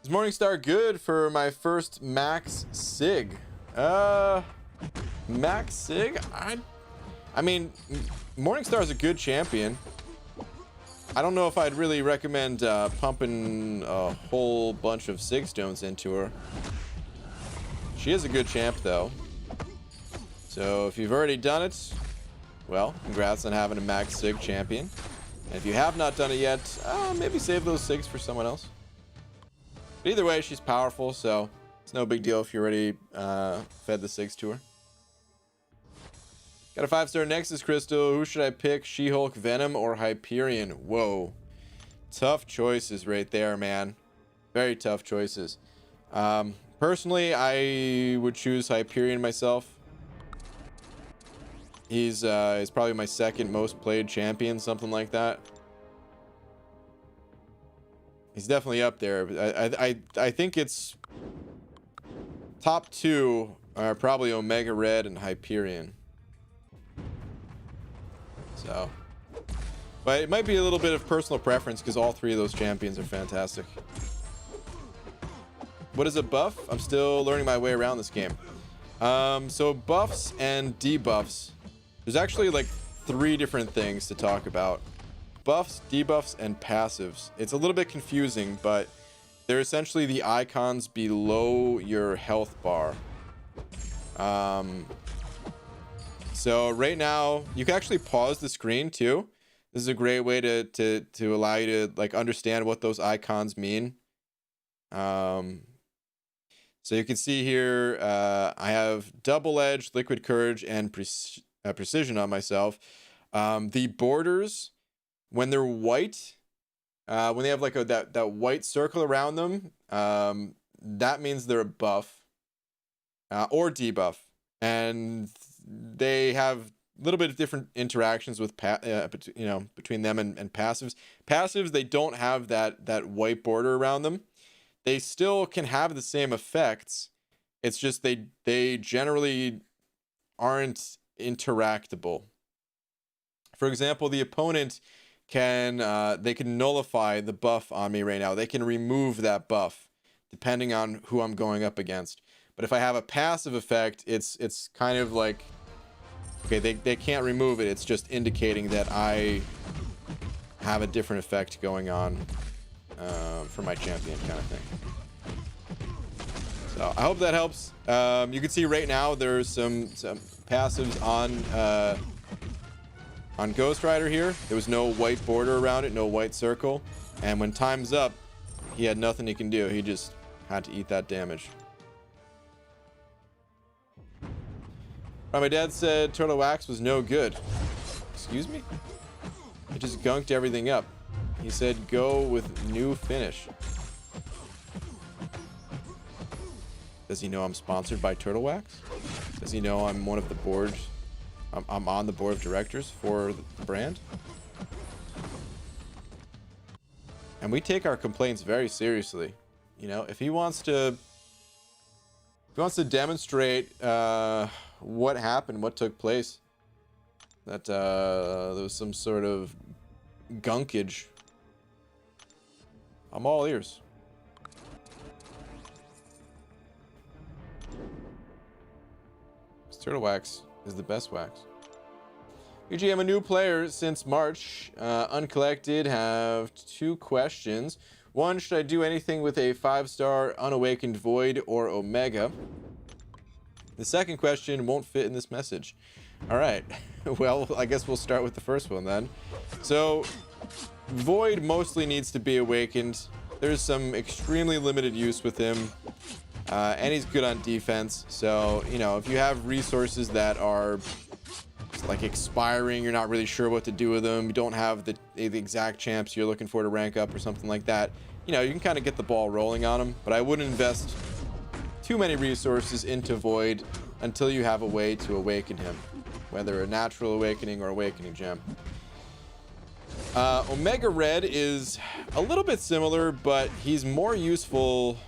Is Morningstar good for my first max sig? Max sig? I mean, Morningstar is a good champion. I don't know if I'd really recommend pumping a whole bunch of sig stones into her. She is a good champ though. So if you've already done it, well, congrats on having a max sig champion. And if you have not done it yet, maybe save those sigs for someone else. But either way, she's powerful, so it's no big deal if you already fed the sigs to her. Got a 5-star Nexus Crystal. Who should I pick? She-Hulk, Venom, or Hyperion? Whoa. Tough choices right there, man. Very tough choices. Personally, I would choose Hyperion myself. He's probably my second most played champion, something like that. He's definitely up there. I think it's top two are probably Omega Red and Hyperion. So, But it might be a little bit of personal preference because all three of those champions are fantastic. What is a buff? I'm still learning my way around this game. So buffs and debuffs. There's actually like 3 different things to talk about. Buffs, debuffs, and passives. It's a little bit confusing, but they're essentially the icons below your health bar. So right now, you can actually pause the screen too. This is a great way to allow you to like understand what those icons mean. So you can see here, I have double edge, liquid courage, and precision on myself. The borders, when they're white, when they have like that white circle around them, that means they're a buff or debuff, and they have a little bit of different interactions with between them and passives. Passives, they don't have that white border around them. They still can have the same effects. It's just they generally aren't interactable. For example, the opponent can they can nullify the buff on me right now. They can remove that buff depending on who I'm going up against. But if I have a passive effect, it's kind of like, okay, they can't remove it. It's just indicating that I have a different effect going on for my champion, kind of thing. So I hope that helps. You can see right now there's some passives on Ghost Rider here. There was no white border around it, no white circle, and when time's up, he had nothing he can do. He just had to eat that damage. My dad said Turtle Wax was no good. Excuse me? It just gunked everything up. He said go with new finish. Does he know I'm sponsored by Turtle Wax? Does he know I'm one of the boards? I'm on the board of directors for the brand? And we take our complaints very seriously. You know, if he wants to demonstrate what happened, what took place, that there was some sort of gunkage, I'm all ears. Turtle Wax is the best wax. UG, I'm a new player since March. Uncollected, have 2 questions. 1, should I do anything with a 5-star Unawakened Void or Omega? The second question won't fit in this message. All right. Well, I guess we'll start with the first one then. So, Void mostly needs to be awakened. There's some extremely limited use with him. And he's good on defense. So, you know, if you have resources that are like expiring, you're not really sure what to do with them, you don't have the exact champs you're looking for to rank up or something like that, you know, you can kind of get the ball rolling on them. But I wouldn't invest too many resources into Void until you have a way to awaken him, whether a natural awakening or awakening gem. Omega Red is a little bit similar, but he's more useful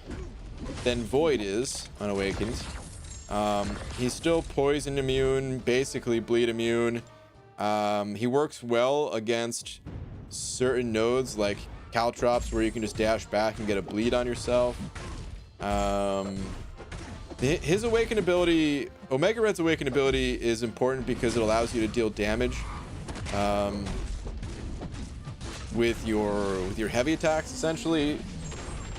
than Void is unawakened. He's still poison immune, basically bleed immune. He works well against certain nodes like Caltrops, where you can just dash back and get a bleed on yourself. His awaken ability, Omega Red's awaken ability, is important because it allows you to deal damage with your heavy attacks, essentially.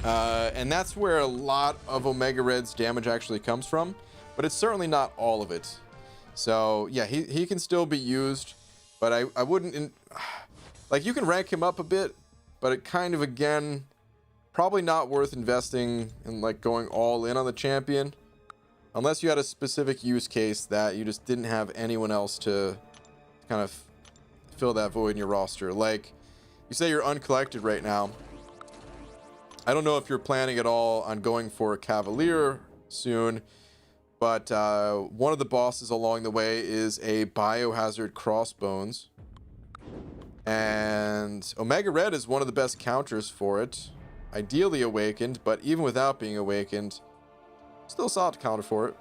And that's where a lot of Omega Red's damage actually comes from, but it's certainly not all of it. So yeah, he can still be used, but I wouldn't like, you can rank him up a bit, but it kind of, again, probably not worth investing in, like, going all in on the champion unless you had a specific use case that you just didn't have anyone else to kind of fill that void in your roster. Like, you say you're uncollected right now. I don't know if you're planning at all on going for a Cavalier soon, but one of the bosses along the way is a Biohazard Crossbones. And Omega Red is one of the best counters for it. Ideally awakened, but even without being awakened, still solid counter for it.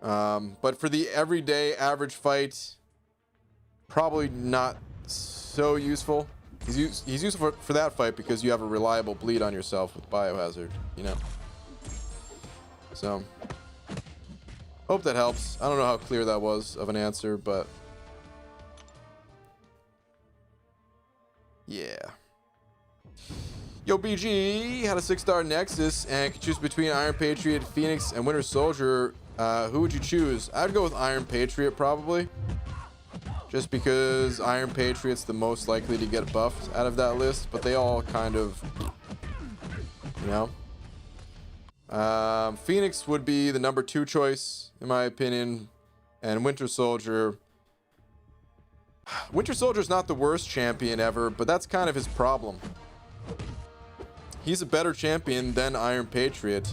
But for the everyday average fight, probably not so useful. He's useful for that fight because you have a reliable bleed on yourself with Biohazard, you know. So, hope that helps. I don't know how clear that was of an answer, but yeah. Yo, BG had a 6-star Nexus and could choose between Iron Patriot, Phoenix, and Winter Soldier. Who would you choose? I'd go with Iron Patriot probably. Just because Iron Patriot's the most likely to get buffed out of that list, but they all kind of, you know. Phoenix would be the number 2 choice, in my opinion, and Winter Soldier. Winter Soldier's not the worst champion ever, but that's kind of his problem. He's a better champion than Iron Patriot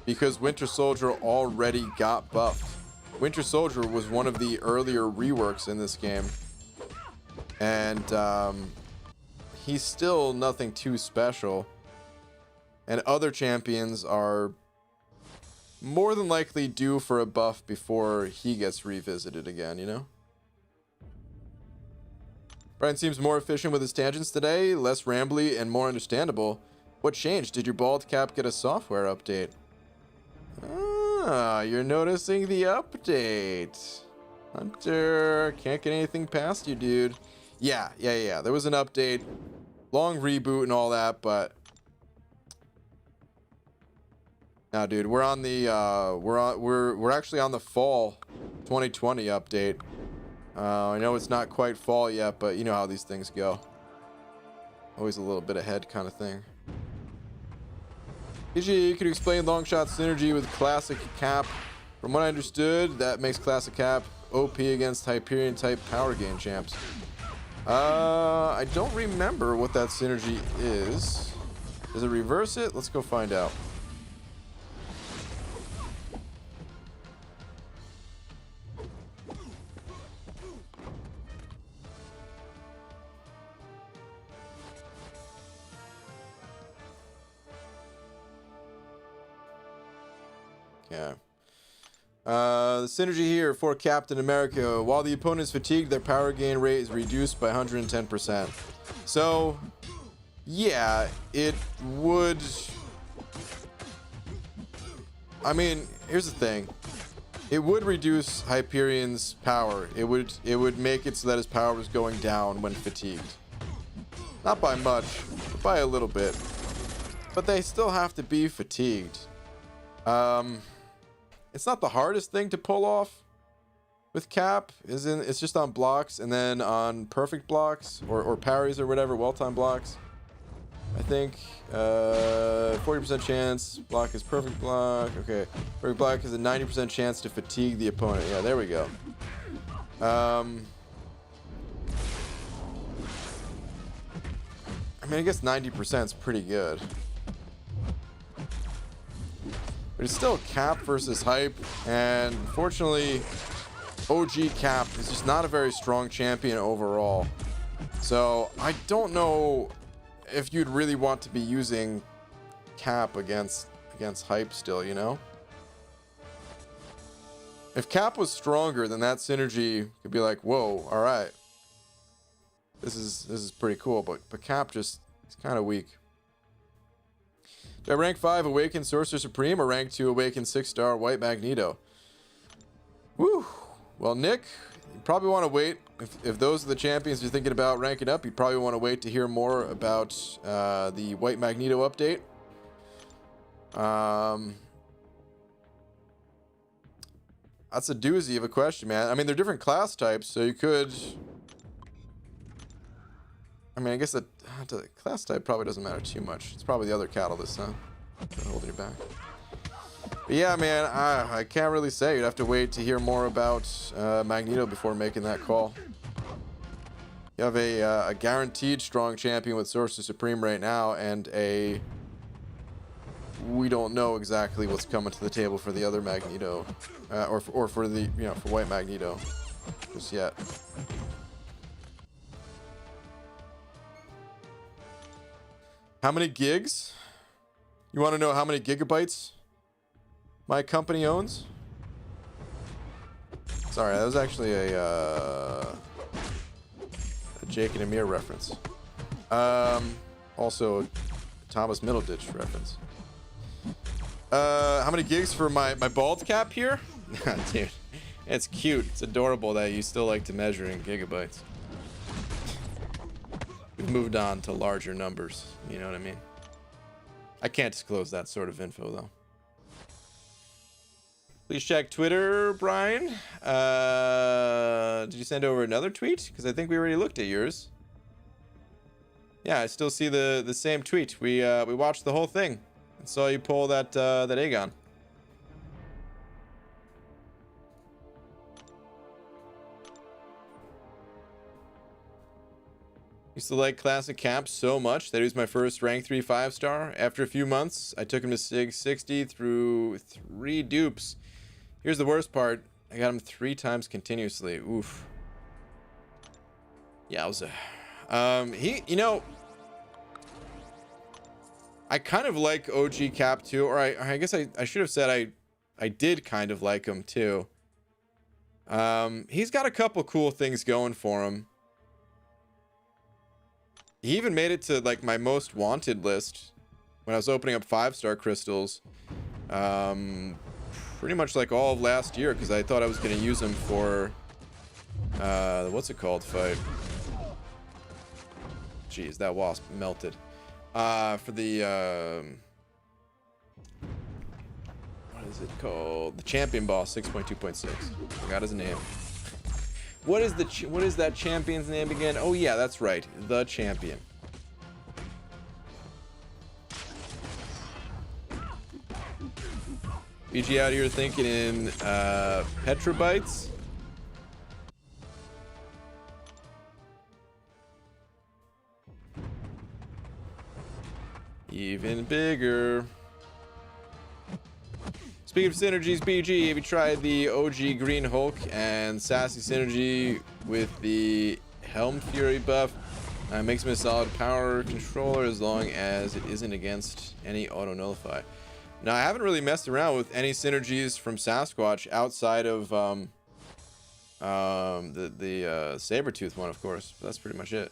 because Winter Soldier already got buffed. Winter Soldier was one of the earlier reworks in this game, and he's still nothing too special, and other champions are more than likely due for a buff before he gets revisited again, you know. Brian seems more efficient with his tangents today, less rambly and more understandable. What changed? Did your bald cap get a software update? Ah, you're noticing the update. Hunter, can't get anything past you, dude. Yeah. There was an update, long reboot and all that, but now, dude, we're on the we're actually on the fall 2020 update. I know it's not quite fall yet, but you know how these things go. Always a little bit ahead kind of thing. PG, could you explain Longshot synergy with Classic Cap? From what I understood, that makes Classic Cap OP against Hyperion type power gain champs. I don't remember what that synergy is. Does it reverse it? Let's go find out. Yeah. The synergy here for Captain America. While the opponent is fatigued, their power gain rate is reduced by 110%. So, yeah, it would... I mean, here's the thing. It would reduce Hyperion's power. It would make it so that his power was going down when fatigued. Not by much, but by a little bit. But they still have to be fatigued. It's not the hardest thing to pull off with Cap. It's just on blocks and then on perfect blocks or parries or whatever, well-timed blocks. I think 40% chance block is perfect block. Okay, perfect block has a 90% chance to fatigue the opponent. Yeah, there we go. I mean, I guess 90% is pretty good. But it's still Cap versus Hype, and unfortunately, OG Cap is just not a very strong champion overall. So I don't know if you'd really want to be using Cap against Hype still, you know? If Cap was stronger, then that synergy could be like, whoa, all right, this is pretty cool. But Cap just is kind of weak. Do I rank 5 Awakened Sorcerer Supreme or rank 2 Awakened 6-star White Magneto? Woo. Well, Nick, you probably want to wait. If those are the champions you're thinking about ranking up, you probably want to wait to hear more about the White Magneto update. That's a doozy of a question, man. I mean, they're different class types, so you could... I mean, I guess that the class type probably doesn't matter too much. It's probably the other catalyst, huh? Holding you back. But yeah, man, I can't really say. You'd have to wait to hear more about Magneto before making that call. You have a guaranteed strong champion with Sorcerer Supreme right now, and we don't know exactly what's coming to the table for the other Magneto, or for the for White Magneto, just yet. How many gigs? You want to know how many gigabytes my company owns? Sorry, that was actually a Jake and Amir reference. Also, Thomas Middleditch reference. How many gigs for my bald cap here? Dude, it's cute. It's adorable that you still like to measure in gigabytes. We've moved on to larger numbers. You know what I mean? I can't disclose that sort of info, though. Please check Twitter, Brian. Did you send over another tweet? Because I think we already looked at yours. Yeah, I still see the same tweet. We watched the whole thing and saw you pull that Aegon. Used to like classic Cap so much that he was my first rank 3 5-star. After a few months, I took him to Sig 60 through 3 dupes. Here's the worst part. I got him 3 times continuously. Oof. Yowza. You know, I kind of like OG Cap too, or I guess I should have said I did kind of like him too. He's got a couple cool things going for him. He even made it to like my most wanted list when I was opening up 5-star crystals. Pretty much like all of last year, because I thought I was going to use him for what's it called fight. Jeez, that wasp melted. For the what is it called? The champion boss 6.2.6. Forgot his name. What is that champion's name again? Oh yeah, that's right. The champion. BG out here thinking in petrobytes. Even bigger. Speaking of synergies, BG, have you tried the OG Green Hulk and Sassy synergy with the Helm Fury buff? Makes him a solid power controller as long as it isn't against any auto nullify. Now, I haven't really messed around with any synergies from Sasquatch outside of the Sabretooth one, of course. But that's pretty much it.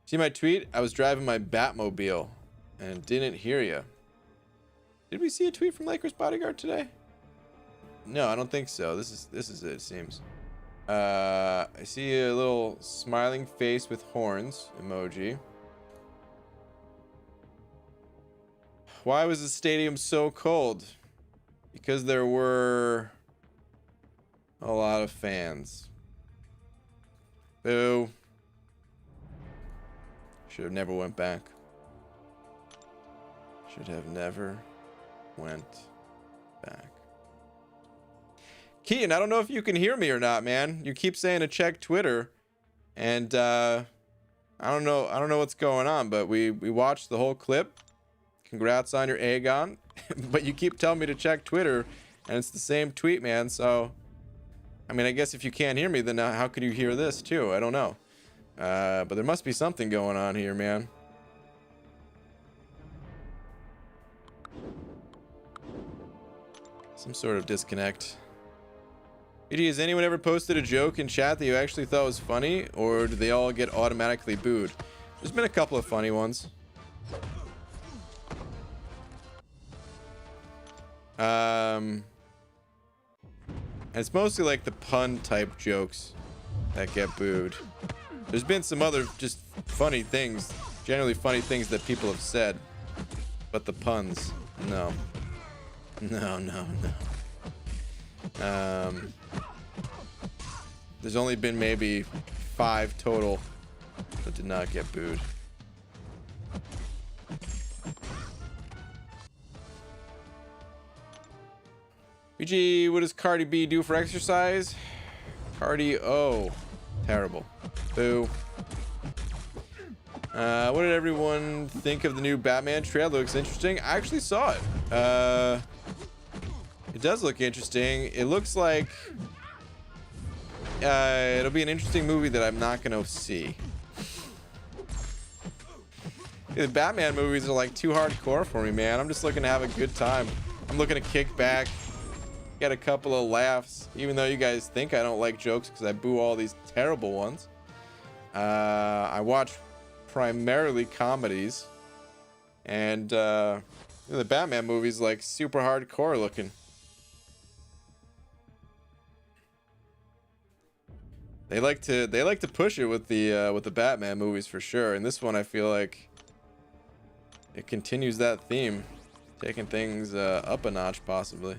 See my tweet? I was driving my Batmobile and didn't hear you. Did we see a tweet from Lakers Bodyguard today? No, I don't think so. This is it seems. I see a little smiling face with horns emoji. Why was the stadium so cold? Because there were a lot of fans. Boo. Should have never went back. Should have never went back. Keaton, I don't know if you can hear me or not, man. You keep saying to check Twitter, and I don't know what's going on, but we watched the whole clip. Congrats on your Aegon. But you keep telling me to check Twitter, and it's the same tweet, man. So, I mean, I guess if you can't hear me, then how could you hear this too? I don't know. But there must be something going on here, man. Some sort of disconnect. BG, has anyone ever posted a joke in chat that you actually thought was funny, or did they all get automatically booed? There's been a couple of funny ones. And it's mostly like the pun type jokes that get booed. There's been some other just funny things, generally funny things that people have said, but the puns, no. No. There's only been maybe 5 total that did not get booed. BG, what does Cardi B do for exercise? Cardi O. Terrible. Boo. What did everyone think of the new Batman trailer? Looks interesting. I actually saw it. It does look interesting. It looks like it'll be an interesting movie that I'm not gonna see. The Batman movies are like too hardcore for me, man. I'm just looking to have a good time. I'm looking to kick back, get a couple of laughs, even though you guys think I don't like jokes because I boo all these terrible ones. I watch primarily comedies, and the Batman movies like super hardcore looking. They like to push it with the Batman movies for sure, and this one I feel like it continues that theme, taking things up a notch possibly.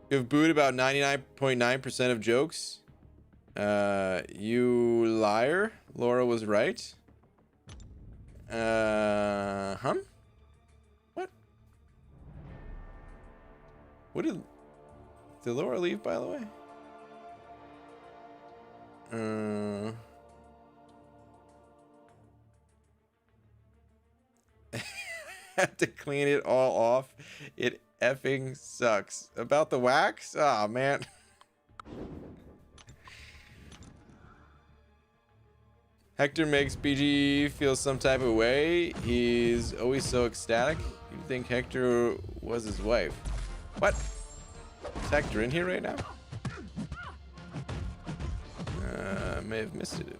You have booed about 99.9% of jokes. You liar. Laura was right. Huh? What? What did Laura leave, by the way? Had to clean it all off. It effing sucks. About the wax? Oh, man. Hector makes BG feel some type of way. He's always so ecstatic. You'd think Hector was his wife. What? Is Hector in here right now? May have missed it.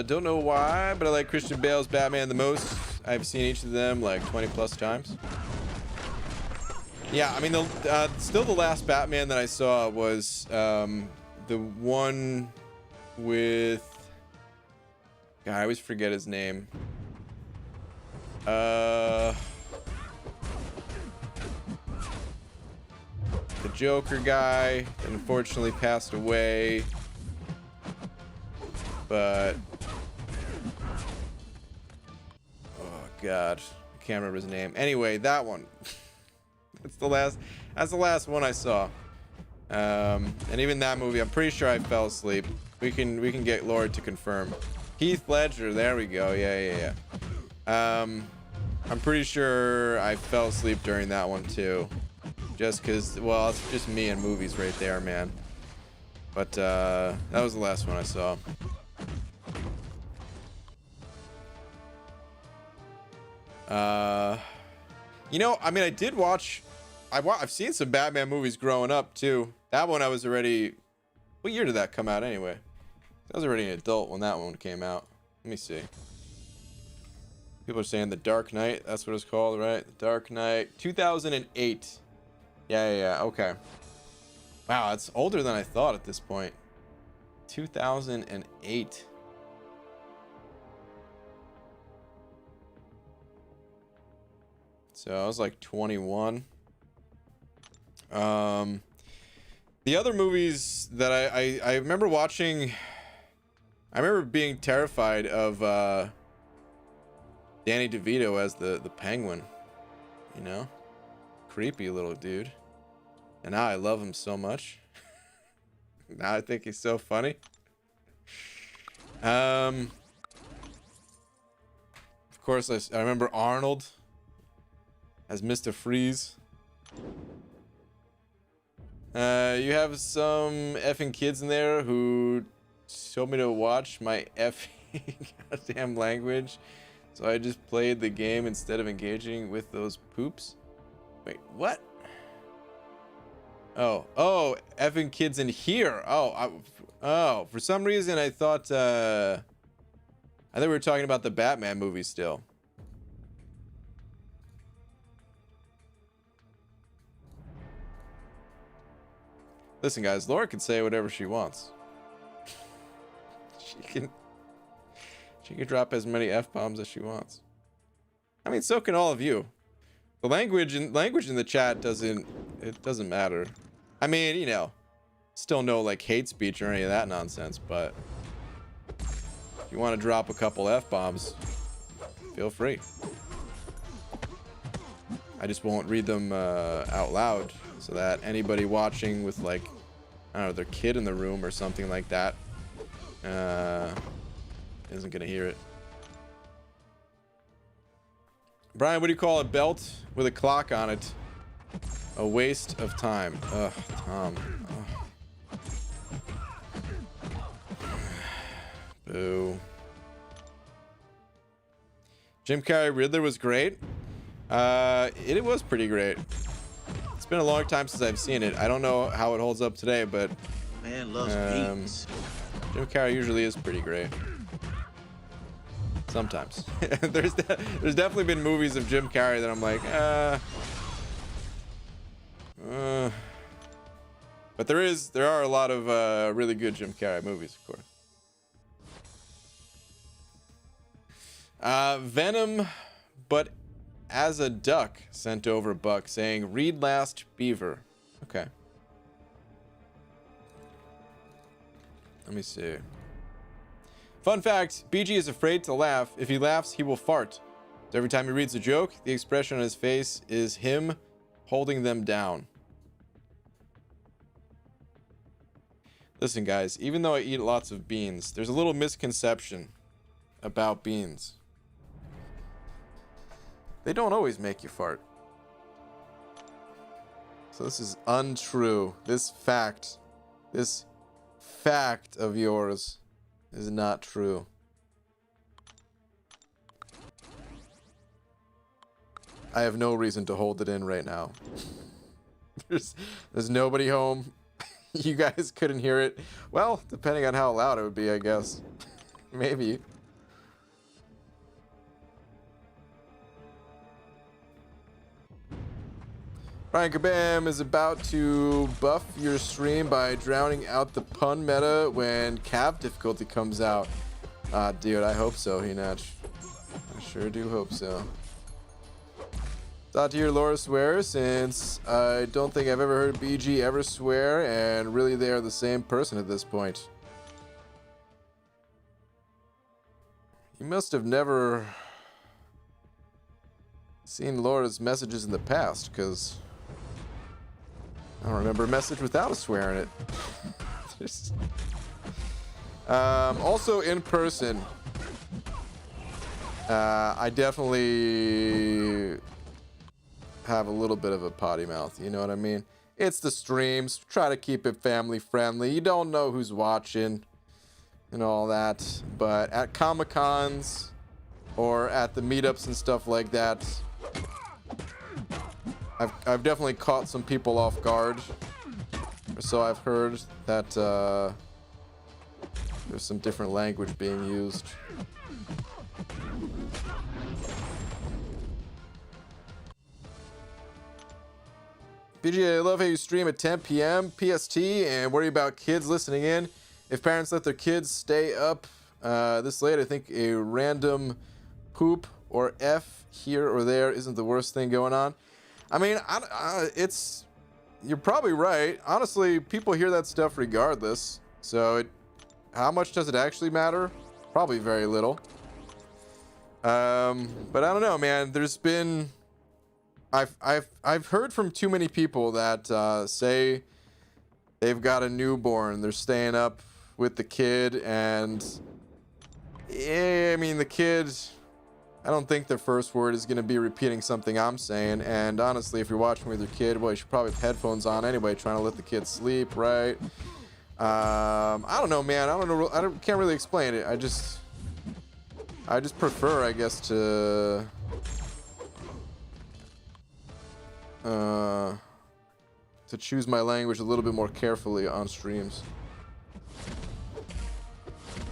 Don't know why, but I like Christian Bale's Batman the most. I've seen each of them like 20 plus times. Yeah, I mean, still the last Batman that I saw was the one with... God, I always forget his name. The Joker guy that unfortunately passed away. But... oh, God. I can't remember his name. Anyway, that one. That's the last one I saw. And even that movie, I'm pretty sure I fell asleep. We can get Lord to confirm. Heath Ledger, there we go. Yeah. I'm pretty sure I fell asleep during that one too. Just cause, well, it's just me and movies right there, man. But that was the last one I saw. You know, I mean, I did watch. I've seen some Batman movies growing up too. That one I was already. What year did that come out anyway? I was already an adult when that one came out. Let me see. People are saying The Dark Knight. That's what it's called, right? The Dark Knight, 2008. Yeah. Okay. Wow, it's older than I thought at this point. 2008. So I was like 21. The other movies that I remember watching, I remember being terrified of Danny DeVito as the Penguin. You know, creepy little dude. And now I love him so much. Now I think he's so funny. Of course, I remember Arnold as Mr. Freeze. You have some effing kids in there who told me to watch my effing goddamn language, so I just played the game instead of engaging with those poops. Wait, what? Oh, effing kids in here. Oh, for some reason I thought we were talking about the Batman movie still. Listen, guys, Laura can say whatever she wants. She can drop as many F-bombs as she wants. I mean, so can all of you. The language in the chat doesn't matter. I mean, you know, still no like hate speech or any of that nonsense, but if you want to drop a couple F-bombs, feel free. I just won't read them out loud, so that anybody watching with like, I don't know, their kid in the room or something like that isn't gonna hear it. Brian, what do you call a belt with a clock on it? A waste of time. Ugh, Tom. Ugh. Boo. Jim Carrey Riddler was great. It was pretty great. It's been a long time since I've seen it. I don't know how it holds up today, but Man loves beans. Jim Carrey usually is pretty great. Sometimes. There's definitely been movies of Jim Carrey that I'm like, but there are a lot of really good Jim Carrey movies, of course. Venom, but as a duck, sent over Buck saying, "Read last Beaver." Okay. Let me see. Fun fact, BG is afraid to laugh. If he laughs, he will fart. So every time he reads a joke, the expression on his face is him holding them down. Listen, guys, even though I eat lots of beans, there's a little misconception about beans. They don't always make you fart. So this is untrue. This fact of yours is not true. I have no reason to hold it in right now. There's nobody home. You guys couldn't hear it. Well, depending on how loud it would be, I guess. Maybe. Brian Kabam is about to buff your stream by drowning out the pun meta when Cav difficulty comes out. Dude, I hope so, Hinach. I sure do hope so. Thought to hear Laura swear, since I don't think I've ever heard BG ever swear, and really they are the same person at this point. You must have never seen Laura's messages in the past, because I don't remember a message without a swear in it. Also in person, I definitely have a little bit of a potty mouth, you know what I mean? It's the streams, try to keep it family friendly. You don't know who's watching and all that, but at Comic-Cons or at the meetups and stuff like that, I've definitely caught some people off guard. So I've heard that there's some different language being used. BG, I love how you stream at 10 p.m. PST and worry about kids listening in. If parents let their kids stay up this late, I think a random poop or F here or there isn't the worst thing going on. I mean, you're probably right. Honestly, people hear that stuff regardless. So how much does it actually matter? Probably very little. But I don't know, man. There's been... I've heard from too many people that say they've got a newborn, they're staying up with the kid, and I mean, the kid, I don't think their first word is going to be repeating something I'm saying. And honestly, if you're watching with your kid, well, you should probably have headphones on anyway, trying to let the kid sleep, right? I don't know, man. I don't know. Can't really explain it. I just prefer, I guess, to choose my language a little bit more carefully on streams.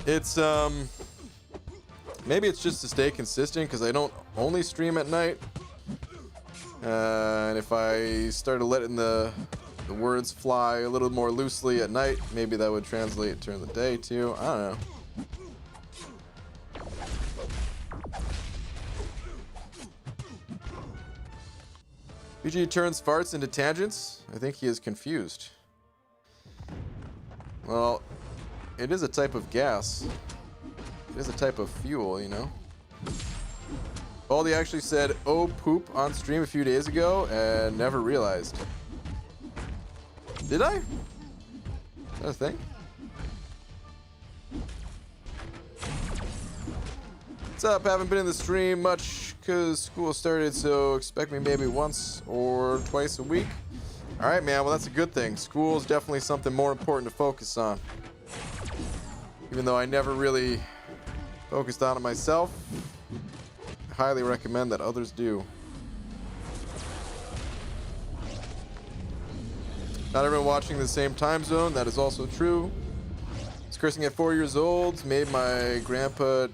It's maybe it's just to stay consistent, because I don't only stream at night, and if I started letting the words fly a little more loosely at night, maybe that would translate during the day too. I don't know. BG turns farts into tangents. I think he is confused. Well, it is a type of gas. It is a type of fuel, you know? Baldy actually said, "Oh, poop" on stream a few days ago and never realized. Did I? Is that a thing? What's up? Haven't been in the stream much because school started, so expect me maybe once or twice a week. All right, man. Well, that's a good thing. School is definitely something more important to focus on. Even though I never really focused on it myself, I highly recommend that others do. Not everyone watching the same time zone. That is also true. It's cursing at 4 years old. Made my grandpa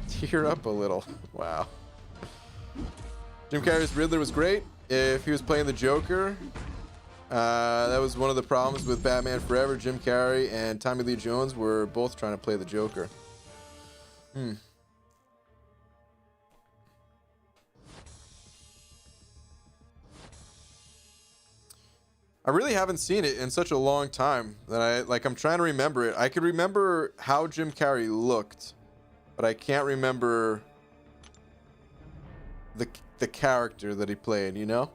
tear up a little. Wow. Jim Carrey's Riddler was great. If he was playing the Joker, that was one of the problems with Batman Forever. Jim Carrey and Tommy Lee Jones were both trying to play the Joker. I really haven't seen it in such a long time that I'm trying to remember it. I could remember how Jim Carrey looked, but I can't remember the character that he played, you know?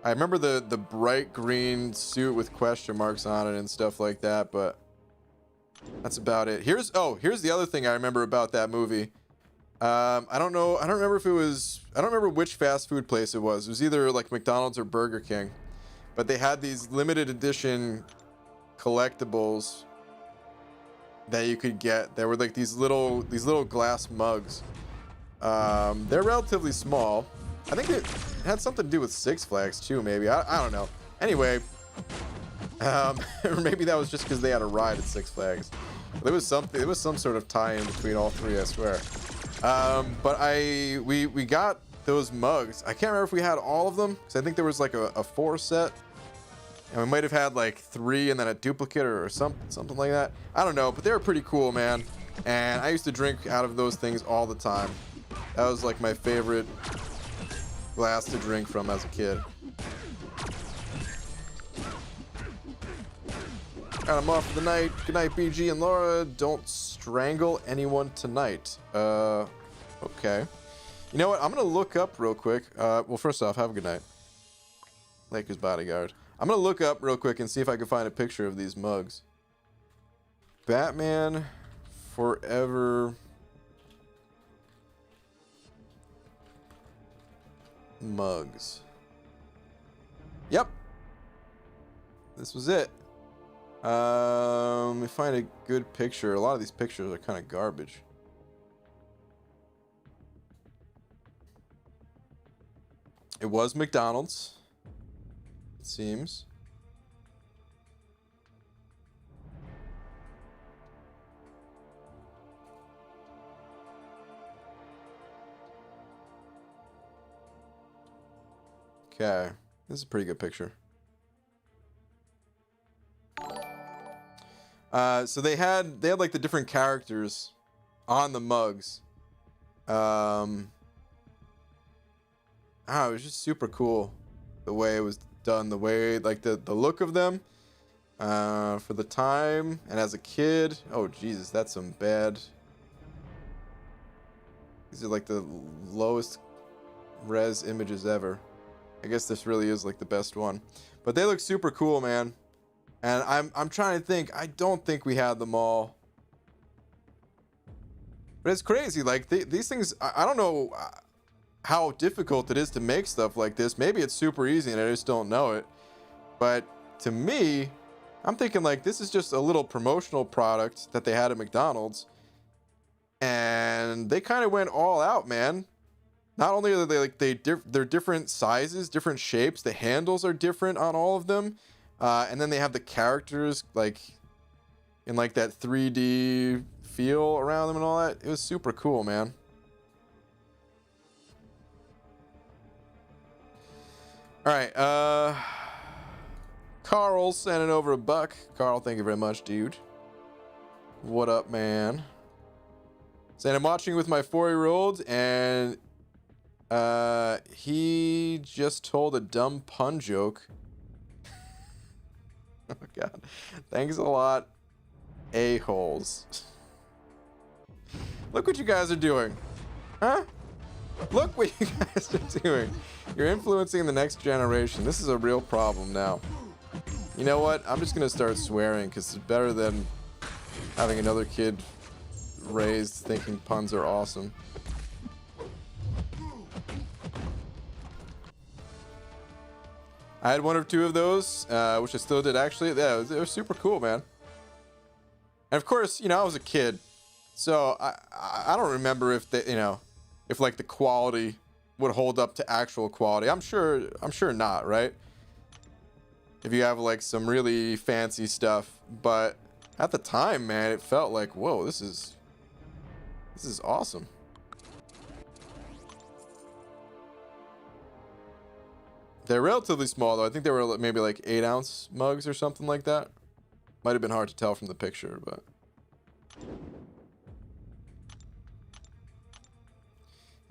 I remember the bright green suit with question marks on it and stuff like that, but that's about it. Here's the other thing I remember about that movie. I don't remember which fast food place it was. It was either like McDonald's or Burger King. But they had these limited edition collectibles that you could get. They were like these little glass mugs. They're relatively small. I think it had something to do with Six Flags too, maybe. I don't know. Anyway, or maybe that was just because they had a ride at Six Flags. There was some sort of tie-in between all three, I swear. But we got those mugs. I can't remember if we had all of them, because I think there was like a 4 set, and we might have had like 3 and then a duplicate or something like that. I don't know, but they were pretty cool, man. And I used to drink out of those things all the time. That was like my favorite glass to drink from as a kid. Alright, I'm off for the night. Good night, BG and Laura. Don't strangle anyone tonight. Okay. You know what? I'm gonna look up real quick. Well, first off, have a good night. Lakers bodyguard. I'm gonna look up real quick and see if I can find a picture of these mugs. Batman Forever mugs. Yep. This was it. Let me find a good picture. A lot of these pictures are kind of garbage. It was McDonald's, it seems. Okay, this is a pretty good picture. So they had like the different characters on the mugs. It was just super cool the way it was done, the way like the look of them for the time and as a kid. Oh Jesus, that's some bad. These are like the lowest res images ever. I guess this really is like the best one, but they look super cool, man. And I'm trying to think. I don't think we had them all, but it's crazy. Like these things, I don't know how difficult it is to make stuff like this. Maybe it's super easy and I just don't know it. But to me, I'm thinking like this is just a little promotional product that they had at McDonald's, and they kind of went all out, man. Not only are they like they're different sizes, different shapes. The handles are different on all of them. And then they have the characters like in like that 3D feel around them and all that. It was super cool, man. All right, Carl sending over $1. Carl, thank you very much, dude. What up, man? Saying I'm watching with my 4-year-old, and he just told a dumb pun joke. Oh God, thanks a lot, a-holes. Look what you guys are doing, huh? Look what you guys are doing. You're influencing the next generation. This is a real problem now. You know what? I'm just gonna start swearing because it's better than having another kid raised thinking puns are awesome. I had 1 or 2 of those, which I still did actually. Yeah, they were super cool, man. And of course, you know, I was a kid, so I don't remember if they, you know, if like the quality would hold up to actual quality. I'm sure not, right? if you have like some really fancy stuff. But at the time, man, it felt like, whoa, this is awesome. They're relatively small though. I think they were maybe like 8-ounce mugs or something like that. Might have been hard to tell from the picture, but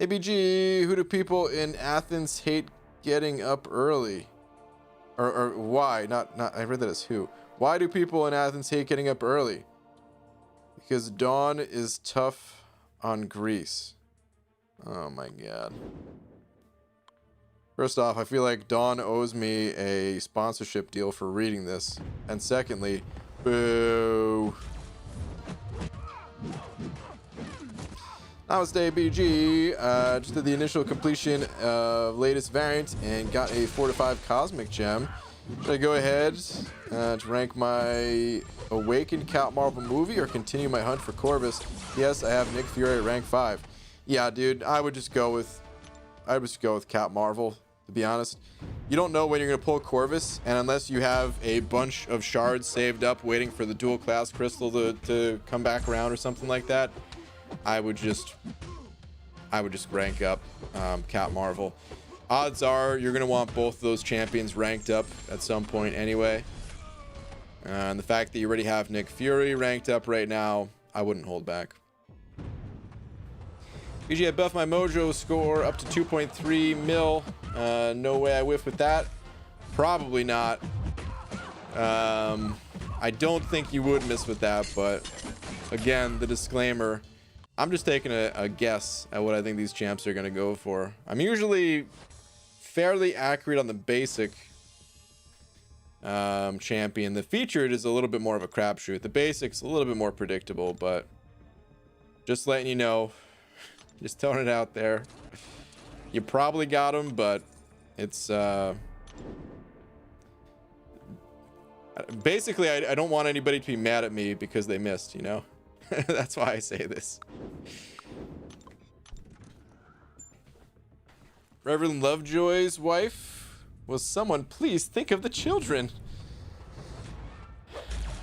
ABG, who do people in Athens hate getting up early? Or why? Not I read that as who. Why do people in Athens hate getting up early? Because dawn is tough on Greece. Oh my god. First off, I feel like Dawn owes me a sponsorship deal for reading this. And secondly, boo. Namaste BG. Just did the initial completion of latest variant and got a 4-5 cosmic gem. Should I go ahead to rank my Awakened Count Marvel movie or continue my hunt for Corvus? Yes, I have Nick Fury at rank 5. Yeah, dude, I would just go with Cap Marvel, to be honest. You don't know when you're gonna pull Corvus, and unless you have a bunch of shards saved up waiting for the dual class crystal to come back around or something like that, I would just rank up Cap Marvel. Odds are you're gonna want both of those champions ranked up at some point anyway. And the fact that you already have Nick Fury ranked up right now, I wouldn't hold back. Usually I buff my mojo score up to 2.3 mil. No way I whiff with that. Probably not. I don't think you would miss with that, but again, the disclaimer, I'm just taking a guess at what I think these champs are going to go for. I'm usually fairly accurate on the basic champion. The featured is a little bit more of a crapshoot. The basic's a little bit more predictable, but just letting you know, just throwing it out there. You probably got him, but it's basically I don't want anybody to be mad at me because they missed, you know. That's why I say this. Reverend Lovejoy's wife was someone. Please think of the children.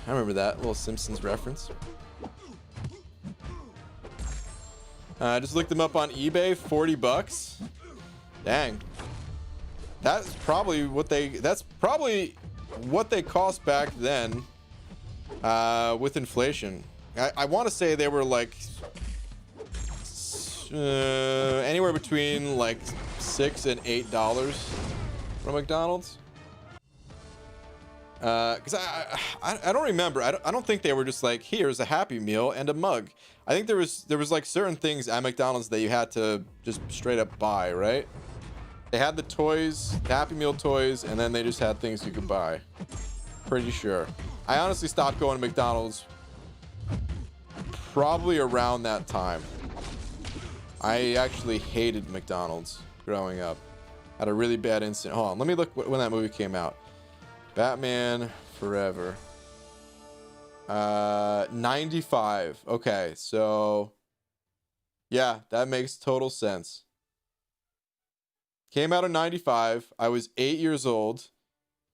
I remember that little Simpsons reference. I just looked them up on eBay. $40. Dang. That's probably what they cost back then with inflation. I want to say they were like anywhere between like $6 and $8 from McDonald's. Because I don't remember. I don't think they were just like, here's a Happy Meal and a mug. I think there was like certain things at McDonald's that you had to just straight up buy, right? They had the toys, the Happy Meal toys, and then they just had things you could buy. Pretty sure. I honestly stopped going to McDonald's probably around that time. I actually hated McDonald's growing up. Had a really bad incident. Hold on, let me look when that movie came out. Batman Forever. 95. Okay, so yeah, that makes total sense. Came out in 95. I was 8 years old.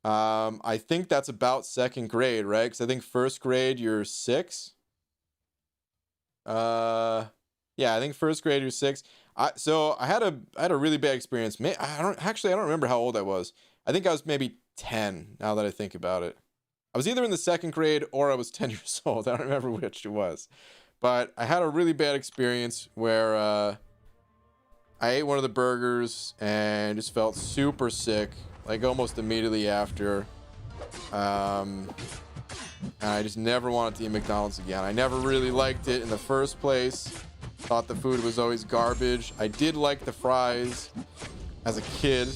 I think that's about second grade, right? Because I think first grade you're 6. Yeah, I think first grade you're 6. So I had a really bad experience. I don't remember how old I was. I think I was maybe 10 now that I think about it. I was either in the second grade or I was 10 years old. I don't remember which it was. But I had a really bad experience where I ate one of the burgers and just felt super sick, like almost immediately after. And I just never wanted to eat McDonald's again. I never really liked it in the first place. Thought the food was always garbage. I did like the fries as a kid.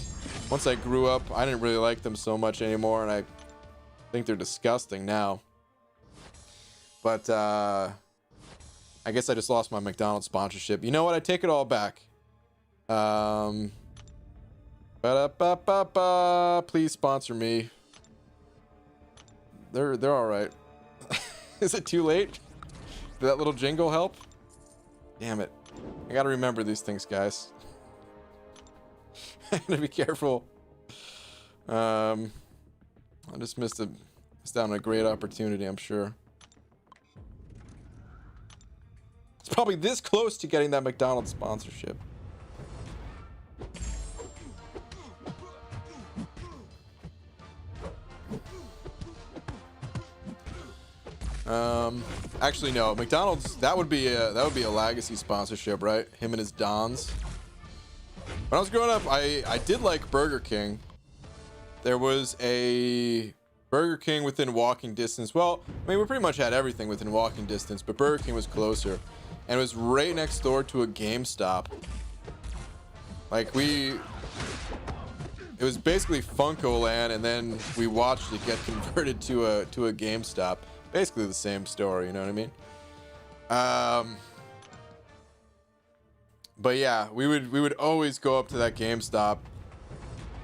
Once I grew up, I didn't really like them so much anymore, and I think they're disgusting now. But I guess I just lost my McDonald's sponsorship. You know what? I take it all back. Please sponsor me. They're all right. Is it too late? Did that little jingle help? Damn it. I gotta remember these things, guys. I gotta be careful. I just missed out on a great opportunity, I'm sure. It's probably this close to getting that McDonald's sponsorship. Actually no, McDonald's, that would be a legacy sponsorship, right? Him and his Dons. When I was growing up, I did like Burger King. There was a Burger King within walking distance. Well, I mean, we pretty much had everything within walking distance, but Burger King was closer. And it was right next door to a GameStop. Like it was basically Funko Land, and then we watched it get converted to a GameStop. Basically the same story, you know what I mean? But yeah, we would always go up to that GameStop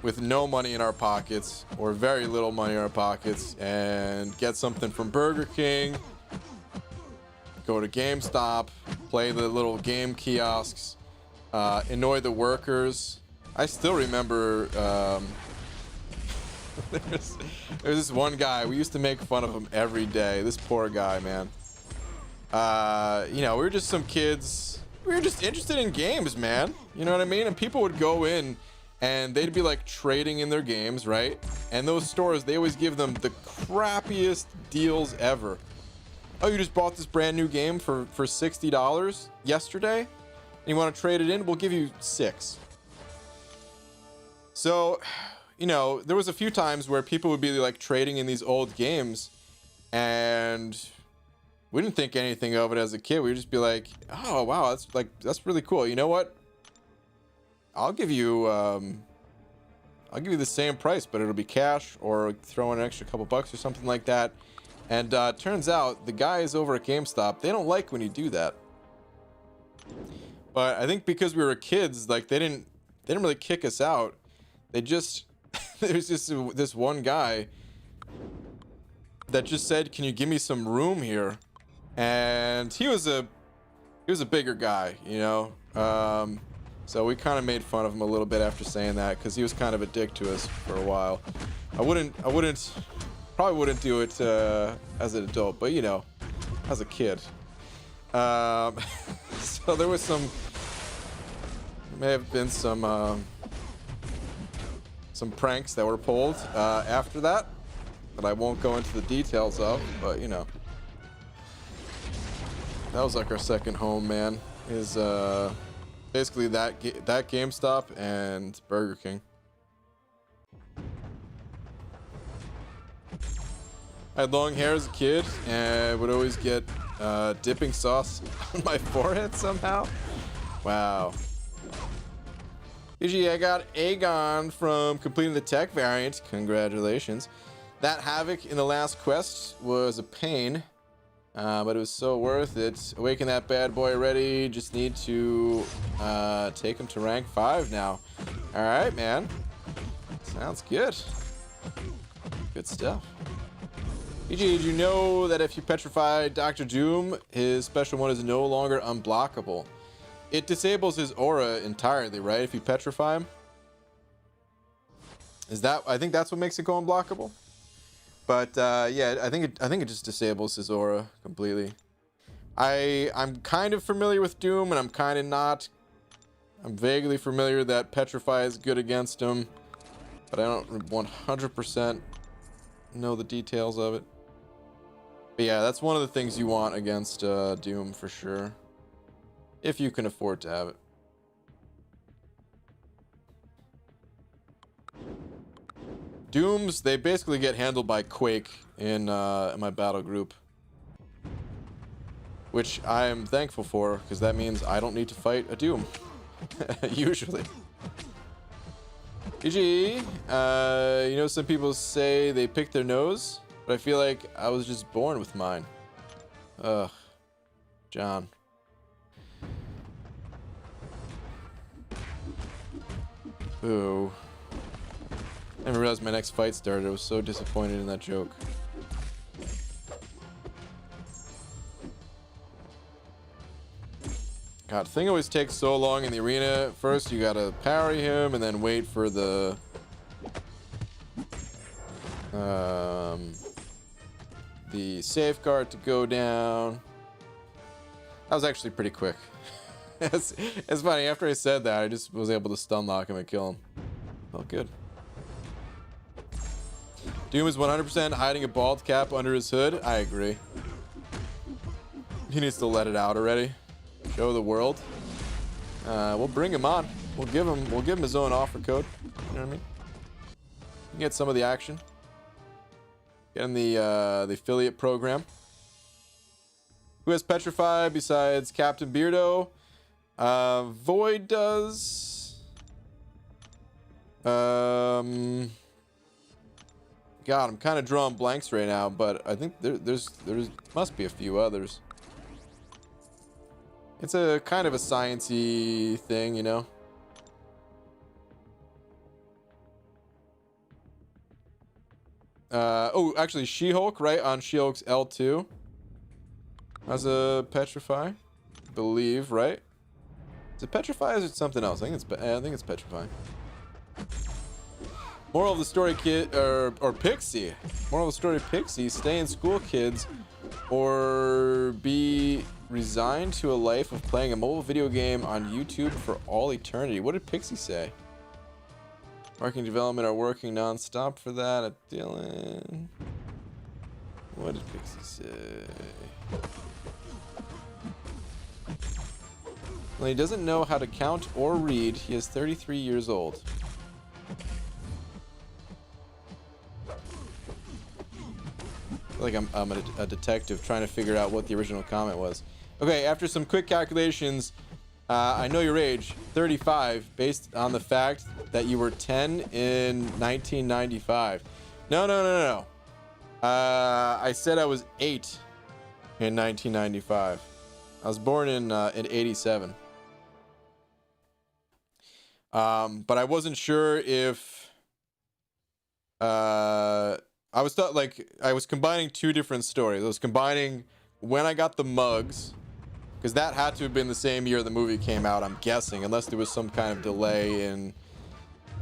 with no money in our pockets, or very little money in our pockets, and get something from Burger King, go to GameStop, play the little game kiosks, annoy the workers. I still remember there's this one guy, we used to make fun of him every day. This poor guy, man. You know, we were just some kids, we were just interested in games, man, you know what I mean? And people would go in and they'd be like trading in their games, right? And those stores, they always give them the crappiest deals ever. Oh, you just bought this brand new game for $60 yesterday and you want to trade it in? We'll give you $6. So, you know, there was a few times where people would be like trading in these old games, and we didn't think anything of it as a kid. We would just be like, oh wow, that's really cool. You know what? I'll give you the same price, but it'll be cash, or throw in an extra couple bucks or something like that. And turns out the guys over at GameStop, they don't like when you do that. But I think because we were kids, like they didn't really kick us out. They just there's just this one guy that just said, "Can you give me some room here?" And he was a bigger guy, you know. So we kind of made fun of him a little bit after saying that, because he was kind of a dick to us for a while. I probably wouldn't do it as an adult, but you know, as a kid. So there was may have been some pranks that were pulled after that I won't go into the details of, but you know, that was like our second home, man. Is basically that GameStop and Burger King. I had long hair as a kid and would always get dipping sauce on my forehead somehow. Wow. Usually I got Aegon from completing the tech variant. Congratulations. That Havoc in the last quest was a pain, but it was so worth it. Awaken that bad boy already. Just need to take him to rank 5 now. All right, man. Sounds good. Good stuff. EG, did you know that if you petrify Dr. Doom, his special one is no longer unblockable? It disables his aura entirely, right? If you petrify him. I think that's what makes it go unblockable. But yeah, I think it just disables his aura completely. I'm kind of familiar with Doom, and I'm kind of not. I'm vaguely familiar that petrify is good against him, but I don't 100% know the details of it. But yeah, that's one of the things you want against Doom for sure, if you can afford to have it. Dooms, they basically get handled by Quake in my battle group, which I am thankful for, because that means I don't need to fight a Doom, usually. GG, you know, some people say they pick their nose, but I feel like I was just born with mine. Ugh, John. Ooh. I didn't realize my next fight started. I was so disappointed in that joke. God, thing always takes so long in the arena. First, you gotta parry him, and then wait for the The safeguard to go down. That was actually pretty quick. It's funny. After I said that, I just was able to stun lock him and kill him. Felt good. Doom is 100% hiding a bald cap under his hood. I agree. He needs to let it out already. Show the world. We'll bring him on. We'll give him his own offer code. You know what I mean? You get some of the action. Get in the affiliate program. Who has Petrify besides Captain Beardo? Void does. God, I'm kind of drawing blanks right now, but I think there's must be a few others. It's a kind of a sciencey thing, you know. Oh, actually, She-Hulk, right on She-Hulk's L2 has a Petrify, I believe, right? Is it Petrify or is it something else? I think it's Petrify. Moral of the story, kid, or Pixie. Moral of the story, Pixie. Stay in school, kids, or be resigned to a life of playing a mobile video game on YouTube for all eternity. What did Pixie say? Marketing development are working non-stop for that at Dylan. What did Pixie say? Well, he doesn't know how to count or read. He is 33 years old. I feel like I'm a detective trying to figure out what the original comment was. Okay, after some quick calculations, I know your age, 35, based on the fact that you were 10 in 1995. No. I said I was 8 in 1995. I was born in 87. But I wasn't sure if I was combining two different stories. I was combining when I got the mugs, because that had to have been the same year the movie came out, I'm guessing, unless there was some kind of delay in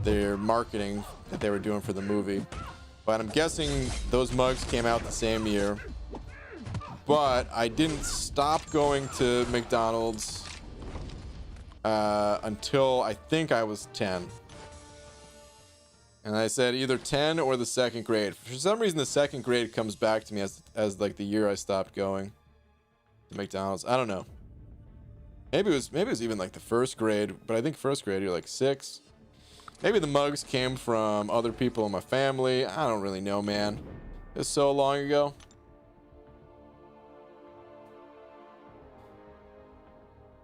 their marketing that they were doing for the movie. But I'm guessing those mugs came out the same year. But I didn't stop going to McDonald's until I think I was 10. And I said either 10 or the second grade. For some reason, the second grade comes back to me as like the year I stopped going to McDonald's. I don't know. Maybe it was even like the first grade, but I think first grade you're like 6. Maybe the mugs came from other people in my family. I don't really know, man. It was so long ago.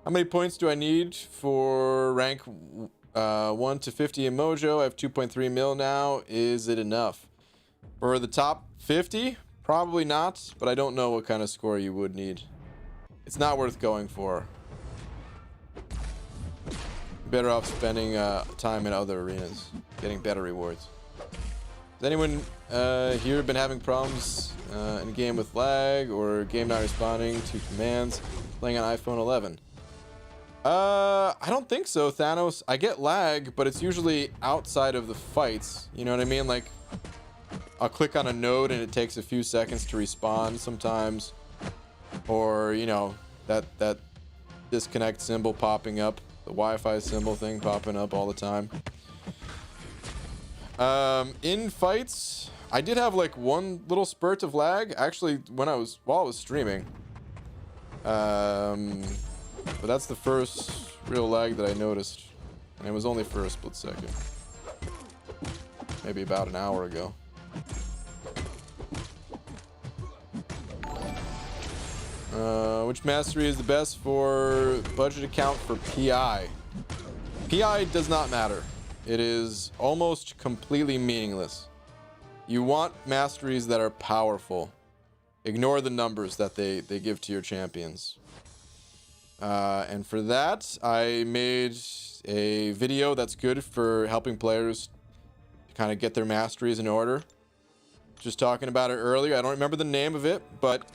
How many points do I need for rank 1 to 50 in Mojo? I have 2.3 mil now. Is it enough? For the top 50? Probably not, but I don't know what kind of score you would need. It's not worth going for. Better off spending time in other arenas, getting better rewards. Has anyone here been having problems in game with lag or game not responding to commands playing on iPhone 11? I don't think so, Thanos. I get lag, but it's usually outside of the fights. You know what I mean? Like, I'll click on a node and it takes a few seconds to respawn sometimes. Or, you know, that disconnect symbol popping up. The Wi-Fi symbol thing popping up all the time. In fights, I did have like one little spurt of lag. Actually, while I was streaming. But that's the first real lag that I noticed. And it was only for a split second. Maybe about an hour ago. Which mastery is the best for budget account for PI? PI does not matter. It is almost completely meaningless. You want masteries that are powerful. Ignore the numbers that they give to your champions. And for that, I made a video that's good for helping players to kind of get their masteries in order. Just talking about it earlier. I don't remember the name of it, but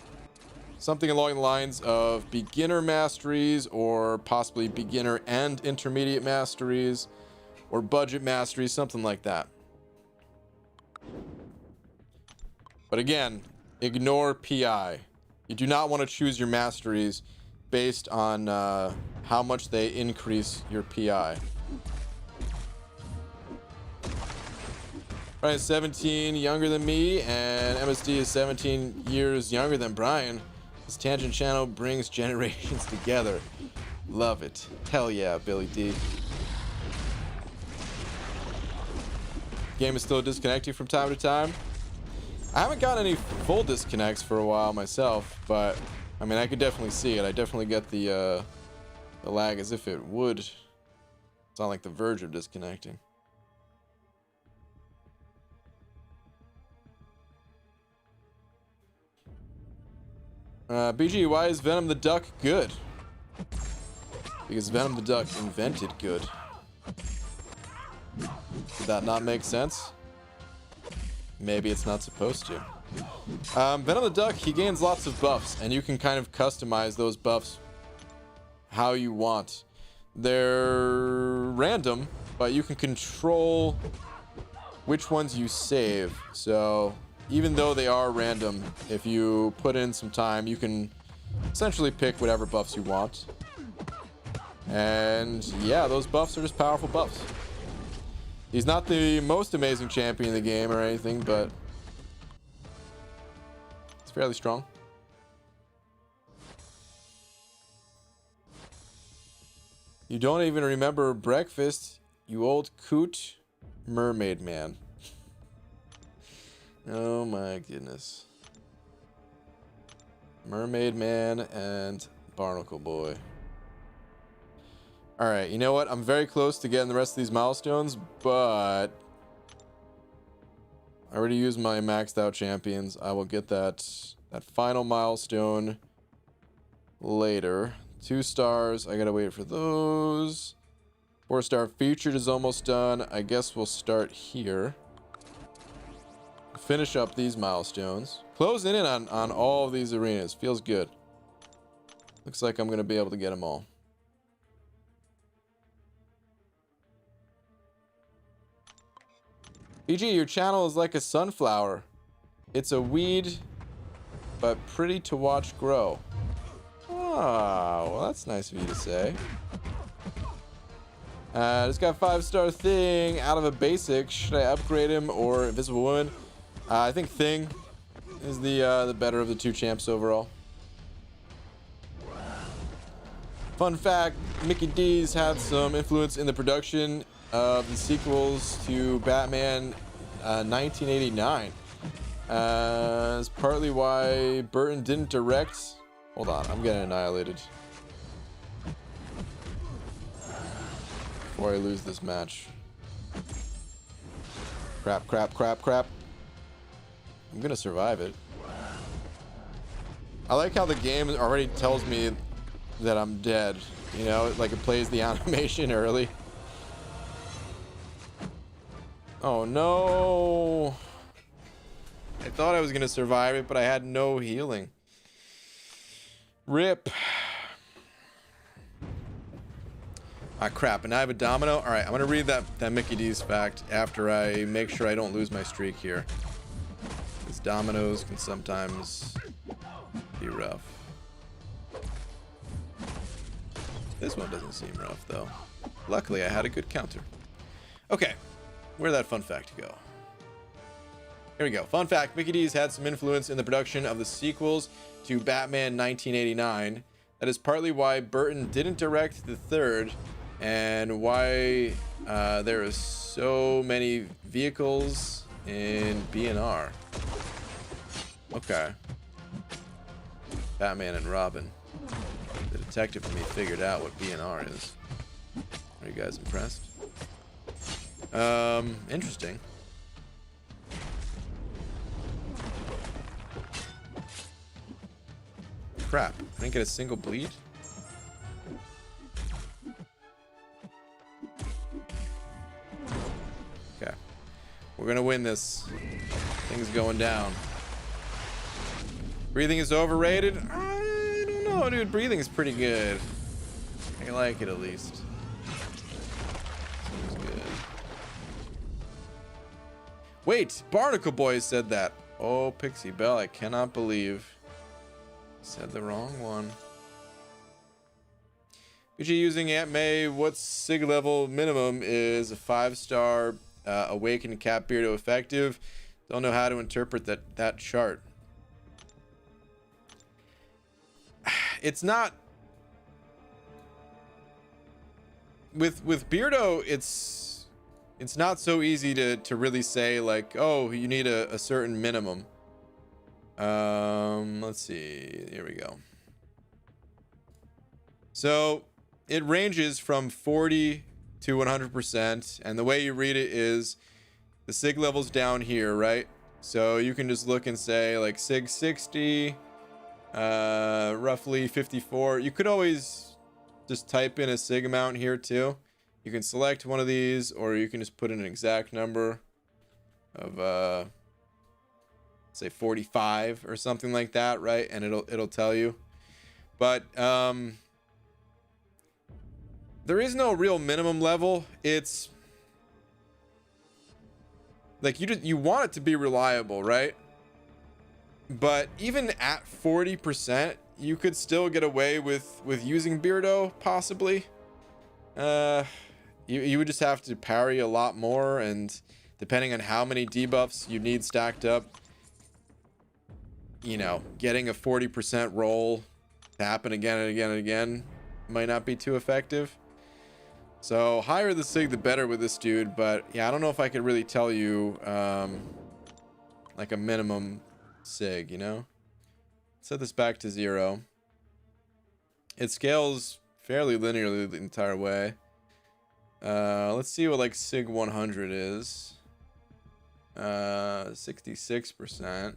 something along the lines of beginner masteries, or possibly beginner and intermediate masteries, or budget masteries, something like that. But again, ignore PI. You do not want to choose your masteries based on how much they increase your PI. Brian's 17 younger than me, and MSD is 17 years younger than Brian. This tangent channel brings generations together. Love it. Hell yeah, Billy D. Game is still disconnecting from time to time. I haven't gotten any full disconnects for a while myself, but I mean, I could definitely see it. I definitely get the lag as if it would. It's on like the verge of disconnecting. BG, why is Venom the Duck good? Because Venom the Duck invented good. Did that not make sense? Maybe it's not supposed to. Venom the Duck, he gains lots of buffs, and you can kind of customize those buffs how you want. They're random, but you can control which ones you save. So even though they are random, if you put in some time, you can essentially pick whatever buffs you want. And yeah, those buffs are just powerful buffs. He's not the most amazing champion in the game or anything, but it's fairly strong. You don't even remember breakfast, you old coot mermaid man. Oh my goodness. Mermaid man and barnacle boy. All right, you know what? I'm very close to getting the rest of these milestones, but I already used my maxed out champions. I will get that final milestone later. 2 stars. I gotta wait for those. 4-star featured is almost done. I guess we'll start here. Finish up these milestones. Closing in on all of these arenas. Feels good. Looks like I'm gonna be able to get them all. BG, your channel is like a sunflower. It's a weed, but pretty to watch grow. Oh, well, that's nice of you to say. Just got a 5-star thing out of a basic. Should I upgrade him or Invisible Woman? I think Thing is the better of the 2 champs overall. Fun fact, Mickey D's had some influence in the production of the sequels to Batman 1989. It's partly why Burton didn't direct. Hold on, I'm getting annihilated before I lose this match. Crap, crap, crap, crap. I'm gonna survive it. I like how the game already tells me that I'm dead. You know, like it plays the animation early. Oh no. I thought I was gonna survive it, but I had no healing. Rip. Ah, crap, and I have a domino. All right, I'm gonna read that Mickey D's fact after I make sure I don't lose my streak here. These dominoes can sometimes be rough. This one doesn't seem rough though. Luckily, I had a good counter. Okay, where'd that fun fact go? Here we go. Fun fact, Mickey D's had some influence in the production of the sequels to Batman 1989. That is partly why Burton didn't direct the third, and why there are so many vehicles in B&R. Okay. Batman and Robin. The detective in me figured out what B&R is. Are you guys impressed? Interesting. Crap, I didn't get a single bleed. Okay, we're gonna win this. Things going down. Breathing is overrated? I don't know, dude. Breathing is pretty good. I like it at least. Seems good. Wait, Barnacle Boy said that. Oh, Pixie Bell, I cannot believe said the wrong one. BG using Aunt May, what sig level minimum is a 5-star awakened Cat Beardo effective? Don't know how to interpret that chart. It's not with Beardo, it's not so easy to really say like, oh, you need a certain minimum. Let's see, here we go. So it ranges from 40 to 100%, and the way you read it is the sig level's down here, right? So you can just look and say like sig 60, roughly 54. You could always just type in a sig amount here too. You can select one of these, or you can just put in an exact number of say 45 or something like that, right? And it'll tell you. But there is no real minimum level. It's like you want it to be reliable, right? But even at 40%, you could still get away with using Beardo, possibly. You would just have to parry a lot more, and depending on how many debuffs you need stacked up, you know, getting a 40% roll to happen again and again and again might not be too effective. So higher the sig, the better with this dude. But yeah, I don't know if I could really tell you like a minimum sig, you know. Set this back to 0. It scales fairly linearly the entire way. Let's see what like sig 100 is. 66%.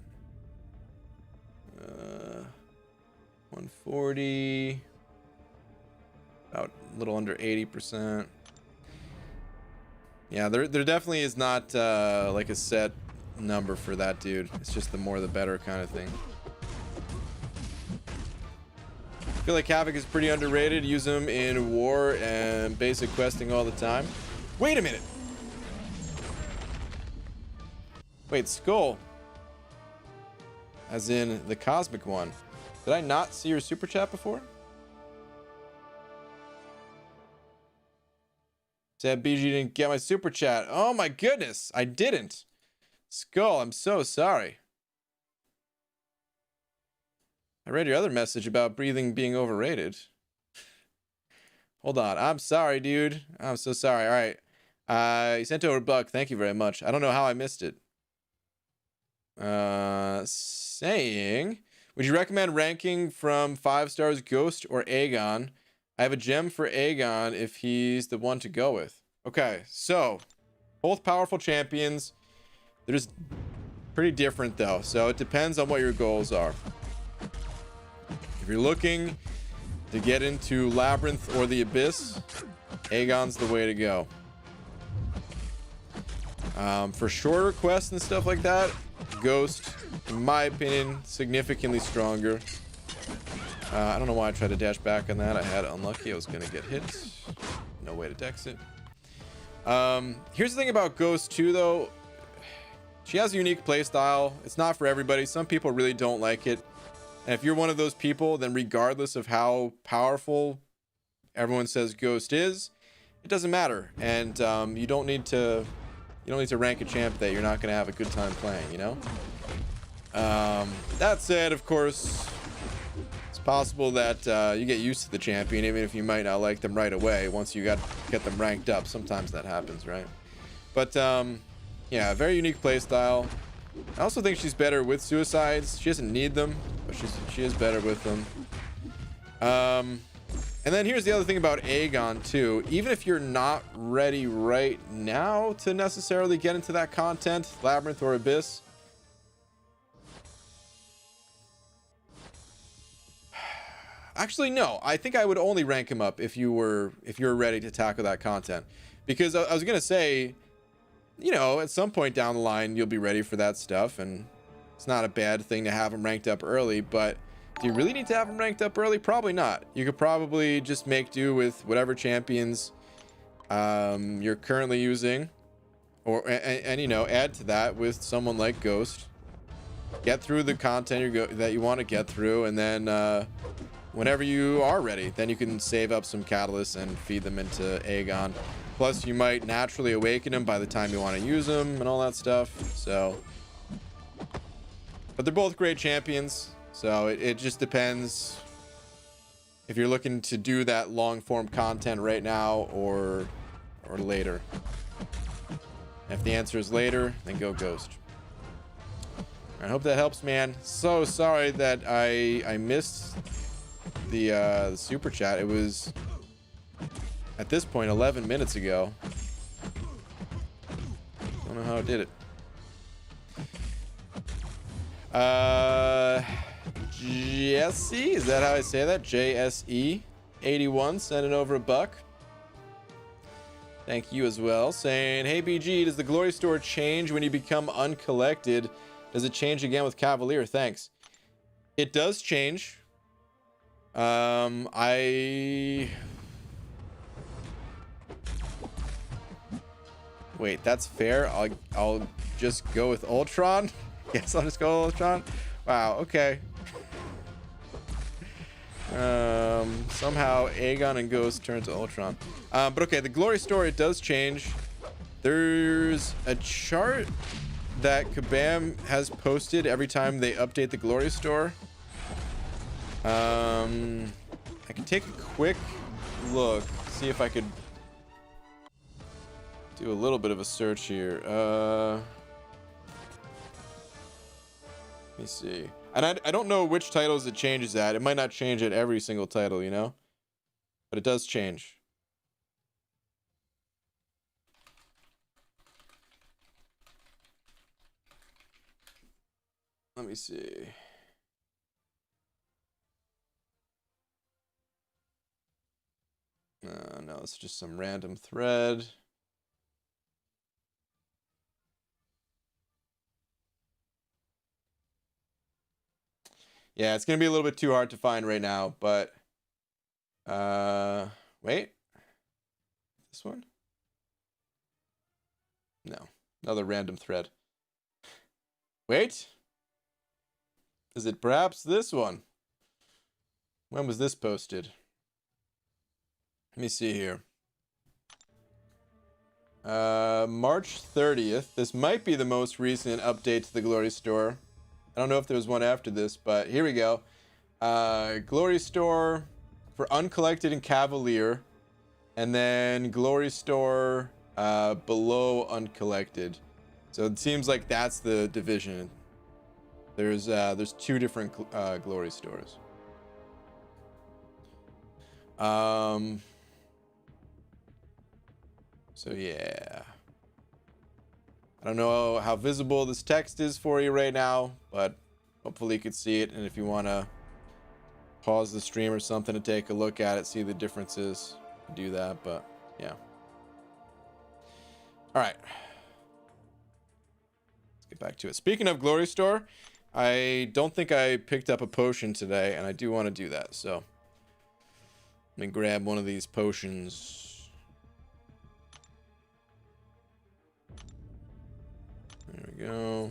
140. About a little under 80%. Yeah, there definitely is not like a set number for that dude. It's just the more the better kind of thing. I feel like Havoc is pretty underrated. Use him in war and basic questing all the time. Wait a minute. Wait, Skull. As in the cosmic one. Did I not see your super chat before? Said BG didn't get my super chat. Oh my goodness, I didn't. Skull, I'm so sorry. I read your other message about breathing being overrated. Hold on, I'm sorry, dude. I'm so sorry. All right. You sent over a buck. Thank you very much. I don't know how I missed it. Saying, would you recommend ranking from 5 stars Ghost or Aegon? I have a gem for Aegon if he's the one to go with. Okay, so both powerful champions. They're just pretty different though, so it depends on what your goals are. If you're looking to get into Labyrinth or the Abyss, Aegon's the way to go. For shorter quests and stuff like that, Ghost, in my opinion, significantly stronger. I don't know why I tried to dash back on that. I had it unlucky. I was going to get hit. No way to dex it. Here's the thing about Ghost too, though. She has a unique playstyle. It's not for everybody. Some people really don't like it. And if you're one of those people, then regardless of how powerful everyone says Ghost is, it doesn't matter. And you don't need to rank a champ that you're not going to have a good time playing, you know? That said, of course, it's possible that you get used to the champion, even if you might not like them right away. Once you get them ranked up, sometimes that happens, right? But yeah, very unique playstyle. I also think she's better with suicides. She doesn't need them, but she is better with them. And then here's the other thing about Aegon too. Even if you're not ready right now to necessarily get into that content, Labyrinth or Abyss, actually no, I think I would only rank him up if you were ready to tackle that content. Because I was gonna say, you know, at some point down the line you'll be ready for that stuff, and it's not a bad thing to have him ranked up early. But do you really need to have him ranked up early? Probably not. You could probably just make do with whatever champions you're currently using, or and you know, add to that with someone like Ghost, get through the content that you want to get through, and then whenever you are ready, then you can save up some catalysts and feed them into Aegon. Plus, you might naturally awaken them by the time you want to use them and all that stuff. So, but they're both great champions. So it just depends if you're looking to do that long form content right now or later. If the answer is later, then go Ghost. I hope that helps, man. So sorry that I missed the super chat. It was at this point 11 minutes ago. Don't know how I did it. Jesse, is that how I say that? JSE 81 sending over $1. Thank you as well. Saying, hey BG, does the glory store change when you become uncollected? Does it change again with Cavalier? Thanks. It does change. Wait, that's fair. I'll just go with Ultron. Yes, I'll just go with Ultron. Wow, okay. Somehow Aegon and Ghost turn to Ultron. But okay, the glory store, it does change. There's a chart that Kabam has posted every time they update the glory store. I can take a quick look, see if I could do a little bit of a search here. Let me see. And I don't know which titles it changes at. It might not change at every single title, you know? But it does change. Let me see. No, it's just some random thread. Yeah, it's gonna be a little bit too hard to find right now, but wait. This one? No, another random thread. Wait. Is it perhaps this one? When was this posted? Let me see here. March 30th. This might be the most recent update to the Glory Store. I don't know if there was one after this, but here we go. Glory Store for Uncollected and Cavalier. And then Glory Store below Uncollected. So it seems like that's the division. There's 2 different Glory Stores. So yeah. I don't know how visible this text is for you right now, but hopefully you could see it. And if you want to pause the stream or something to take a look at it, see the differences, do that. But yeah. All right. Let's get back to it. Speaking of Glory Store, I don't think I picked up a potion today, and I do want to do that. So let me grab one of these potions. There we go.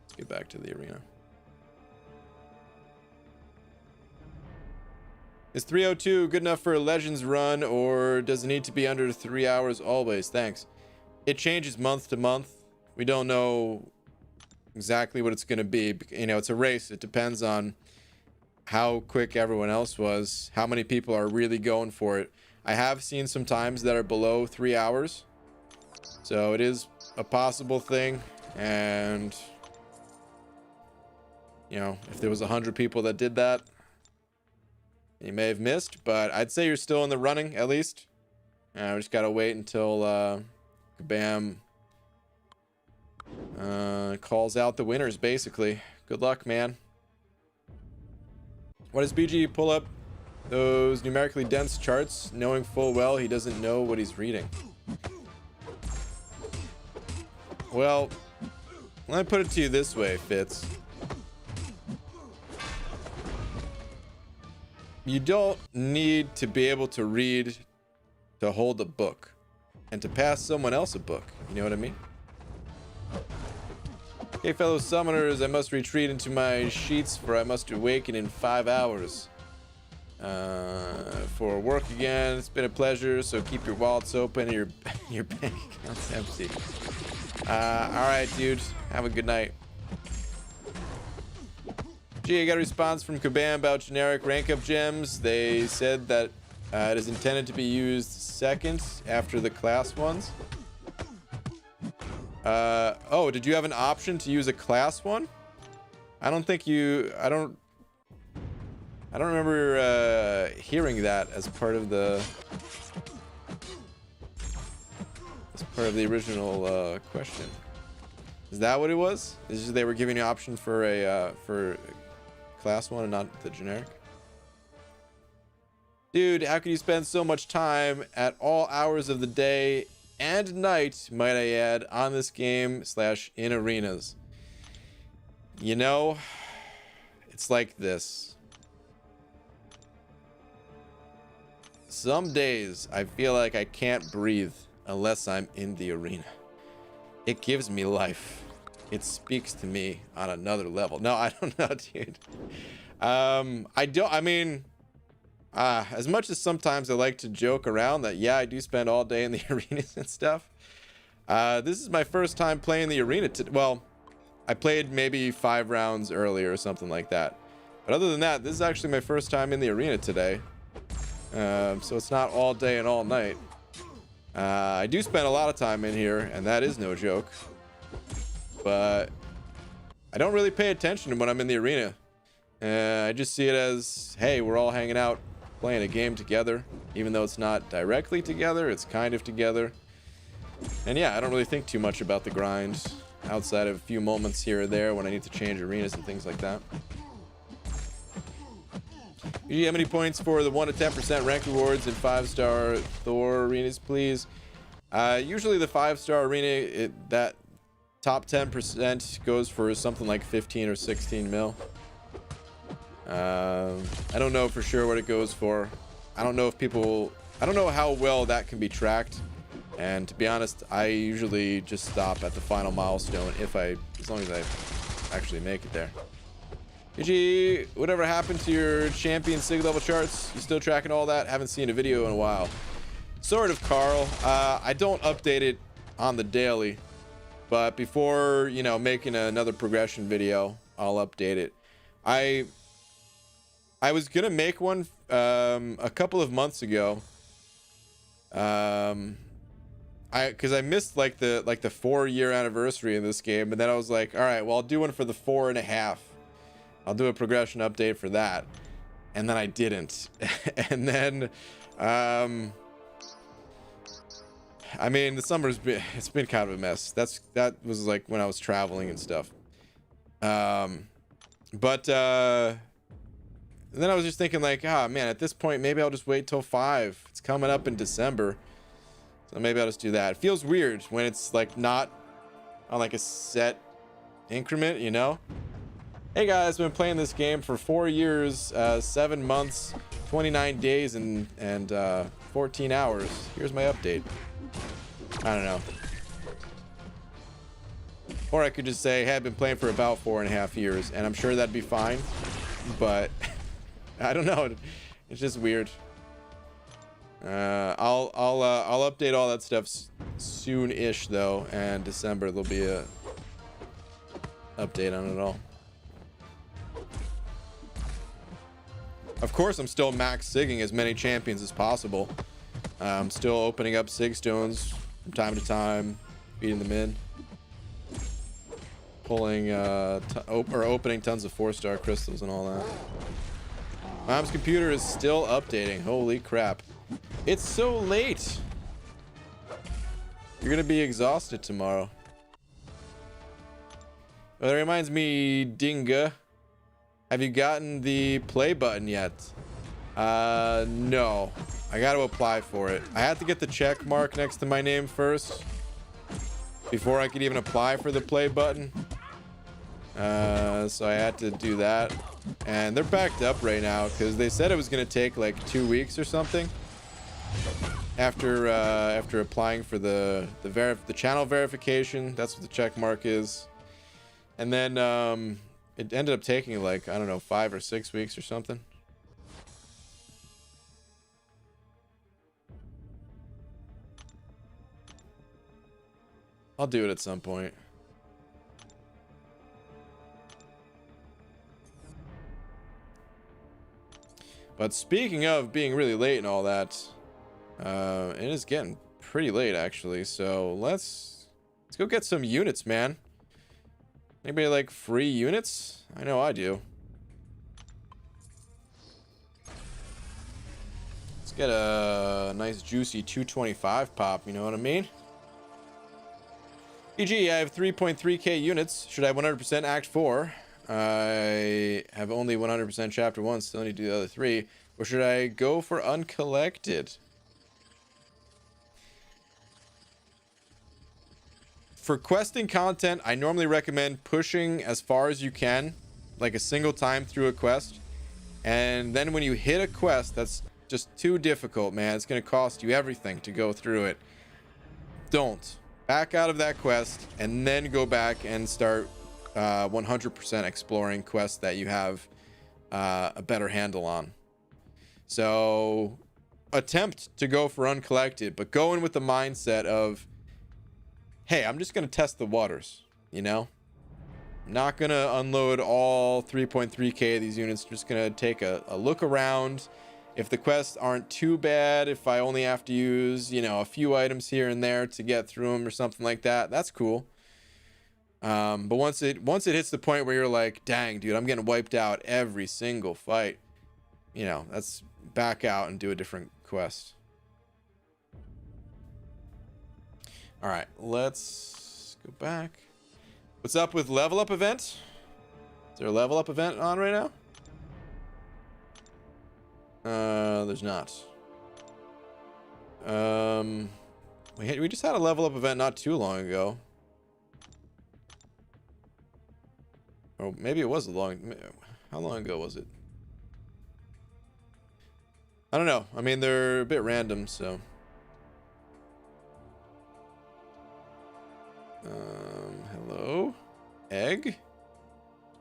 Let's get back to the arena. Is 302 good enough for a Legends run, or does it need to be under 3 hours always? Thanks. It changes month to month. We don't know exactly what it's going to be. You know, it's a race. It depends on how quick everyone else was, how many people are really going for it. I have seen some times that are below 3 hours. So it is a possible thing, and you know, if there was 100 people that did that, you may have missed, but I'd say you're still in the running at least. We just gotta wait until Kabam calls out the winners, basically. Good luck, man. What does BG pull up those numerically dense charts, knowing full well he doesn't know what he's reading? Well, let me put it to you this way, Fitz. You don't need to be able to read to hold a book and to pass someone else a book. You know what I mean? Okay, fellow summoners, I must retreat into my sheets, for I must awaken in 5 hours. For work again. It's been a pleasure, so keep your wallets open and your bank accounts empty. Alright, dude. Have a good night. Gee, I got a response from Kabam about generic rank up gems. They said that it is intended to be used second after the class ones. Oh, did you have an option to use a class one? I don't remember hearing that as part of the original question. Is that what it was? Is just they were giving you an option for class one and not the generic? Dude, how can you spend so much time at all hours of the day and night, might I add, on this game / in arenas? You know, it's like this. Some days I feel like I can't breathe unless I'm in the arena. It gives me life. It speaks to me on another level. No, I don't know, dude. As much as sometimes I like to joke around that, yeah, I do spend all day in the arenas and stuff. This is my first time playing the arena. Well, I played maybe 5 rounds earlier or something like that. But other than that, this is actually my first time in the arena today. So it's not all day and all night. I do spend a lot of time in here, and that is no joke. But I don't really pay attention when I'm in the arena. I just see it as, hey, we're all hanging out, playing a game together. Even though it's not directly together, it's kind of together. And yeah, I don't really think too much about the grind outside of a few moments here or there when I need to change arenas and things like that. You have many points for the 1 to 10% rank rewards in 5-star Thor arenas, please? Usually the 5-star arena, that top 10% goes for something like 15 or 16 mil. I don't know for sure what it goes for. I don't know how well that can be tracked. And to be honest, I usually just stop at the final milestone as long as I actually make it there. GG, whatever happened to your champion sig level charts? You still tracking all that? Haven't seen a video in a while. Sort of, Carl. I don't update it on the daily, but before, making another progression video, I'll update it. I was gonna make one a couple of months ago. Because I missed like the 4-year anniversary in this game, and then I was like, all right, well, I'll do one for the 4.5. I'll do a progression update for that, and then I didn't. And then the summer's it's been kind of a mess. That was like when I was traveling and stuff. Then I was just thinking like, man, at this point maybe I'll just wait till 5. It's coming up in December, so maybe I'll just do that. It feels weird when it's like not on like a set increment, Hey guys, I've been playing this game for 4 years, 7 months, 29 days, and 14 hours. Here's my update. I don't know. Or I could just say, hey, I've been playing for about 4.5 years, and I'm sure that'd be fine. But I don't know. It's just weird. I'll update all that stuff soon-ish though, and December there'll be a update on it all. Of course, I'm still max sigging as many champions as possible. I'm still opening up sig stones from time to time, feeding them in, pulling or opening tons of 4-star crystals and all that. Mom's computer is still updating. Holy crap! It's so late. You're gonna be exhausted tomorrow. Well, that reminds me, Dinga. Have you gotten the play button yet? No. I got to apply for it. I had to get the check mark next to my name first before I could even apply for the play button. So I had to do that. And they're backed up right now because they said it was going to take like 2 weeks or something after applying for the channel verification. That's what the check mark is. And then it ended up taking like, I don't know, 5 or 6 weeks or something. I'll do it at some point. But speaking of being really late and all that, it is getting pretty late actually. So let's go get some units, man. Anybody like free units? I know I do. Let's get a nice juicy 225 pop, you know what I mean? EG, I have 3.3k units. Should I 100% Act 4? I have only 100% Chapter 1, still need to do the other 3. Or should I go for uncollected? For questing content, I normally recommend pushing as far as you can, like a single time through a quest. And then when you hit a quest that's just too difficult, man, it's going to cost you everything to go through it. Don't. Back out of that quest and then go back and start 100% exploring quests that you have a better handle on. So attempt to go for uncollected, but go in with the mindset of, hey, I'm just going to test the waters, you know? I'm not going to unload all 3.3k of these units. I'm just going to take a look around. If the quests aren't too bad, if I only have to use, you know, a few items here and there to get through them or something like that, that's cool. But once it hits the point where you're like, dang, dude, I'm getting wiped out every single fight, you know, that's back out and do a different quest. All right, let's go back. What's up with level up event? Is there a level up event on right now? There's not. We just had a level up event not too long ago. Or maybe it was how long ago was it? I don't know. I mean, they're a bit random, so. Hello? Egg?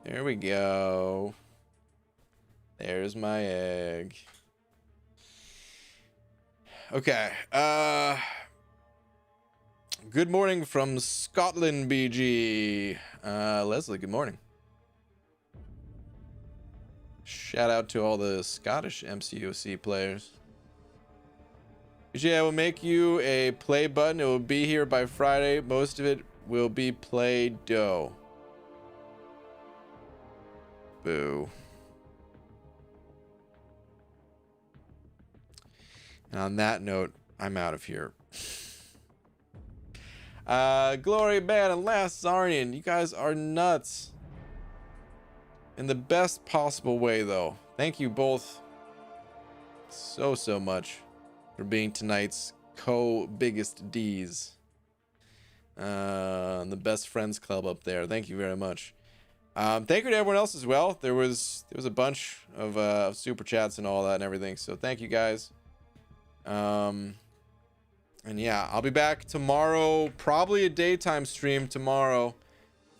There we go. There's my egg. Okay. Good morning from Scotland, BG. Leslie, good morning. Shout out to all the Scottish MCOC players. BG, I will make you a play button. It will be here by Friday. Most of it will be Play-Doh. Boo. And on that note, I'm out of here. Glory Band and Last Zarnian, you guys are nuts. In the best possible way, though. Thank you both so much for being tonight's co-biggest D's. The best friends club up there. Thank you very much. Thank you to everyone else as well. There was a bunch of super chats and all that and everything. So thank you guys. And yeah, I'll be back tomorrow. Probably a daytime stream tomorrow.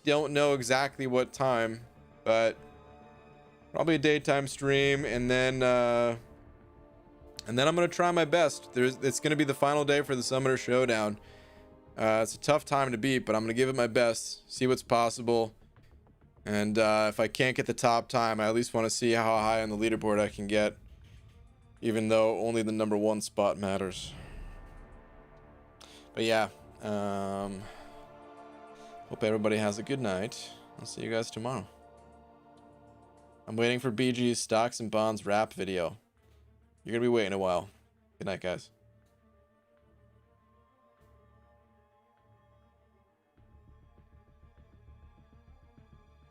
Don't know exactly what time, but probably a daytime stream. And then I'm gonna try my best. It's gonna be the final day for the Summoner Showdown. It's a tough time to beat, but I'm gonna give it my best. See what's possible. And if I can't get the top time, I at least want to see how high on the leaderboard I can get, even though only the #1 spot matters. But yeah, hope everybody has a good night. I'll see you guys tomorrow. I'm waiting for BG's Stocks and Bonds rap video. You're gonna be waiting a while. Good night, guys.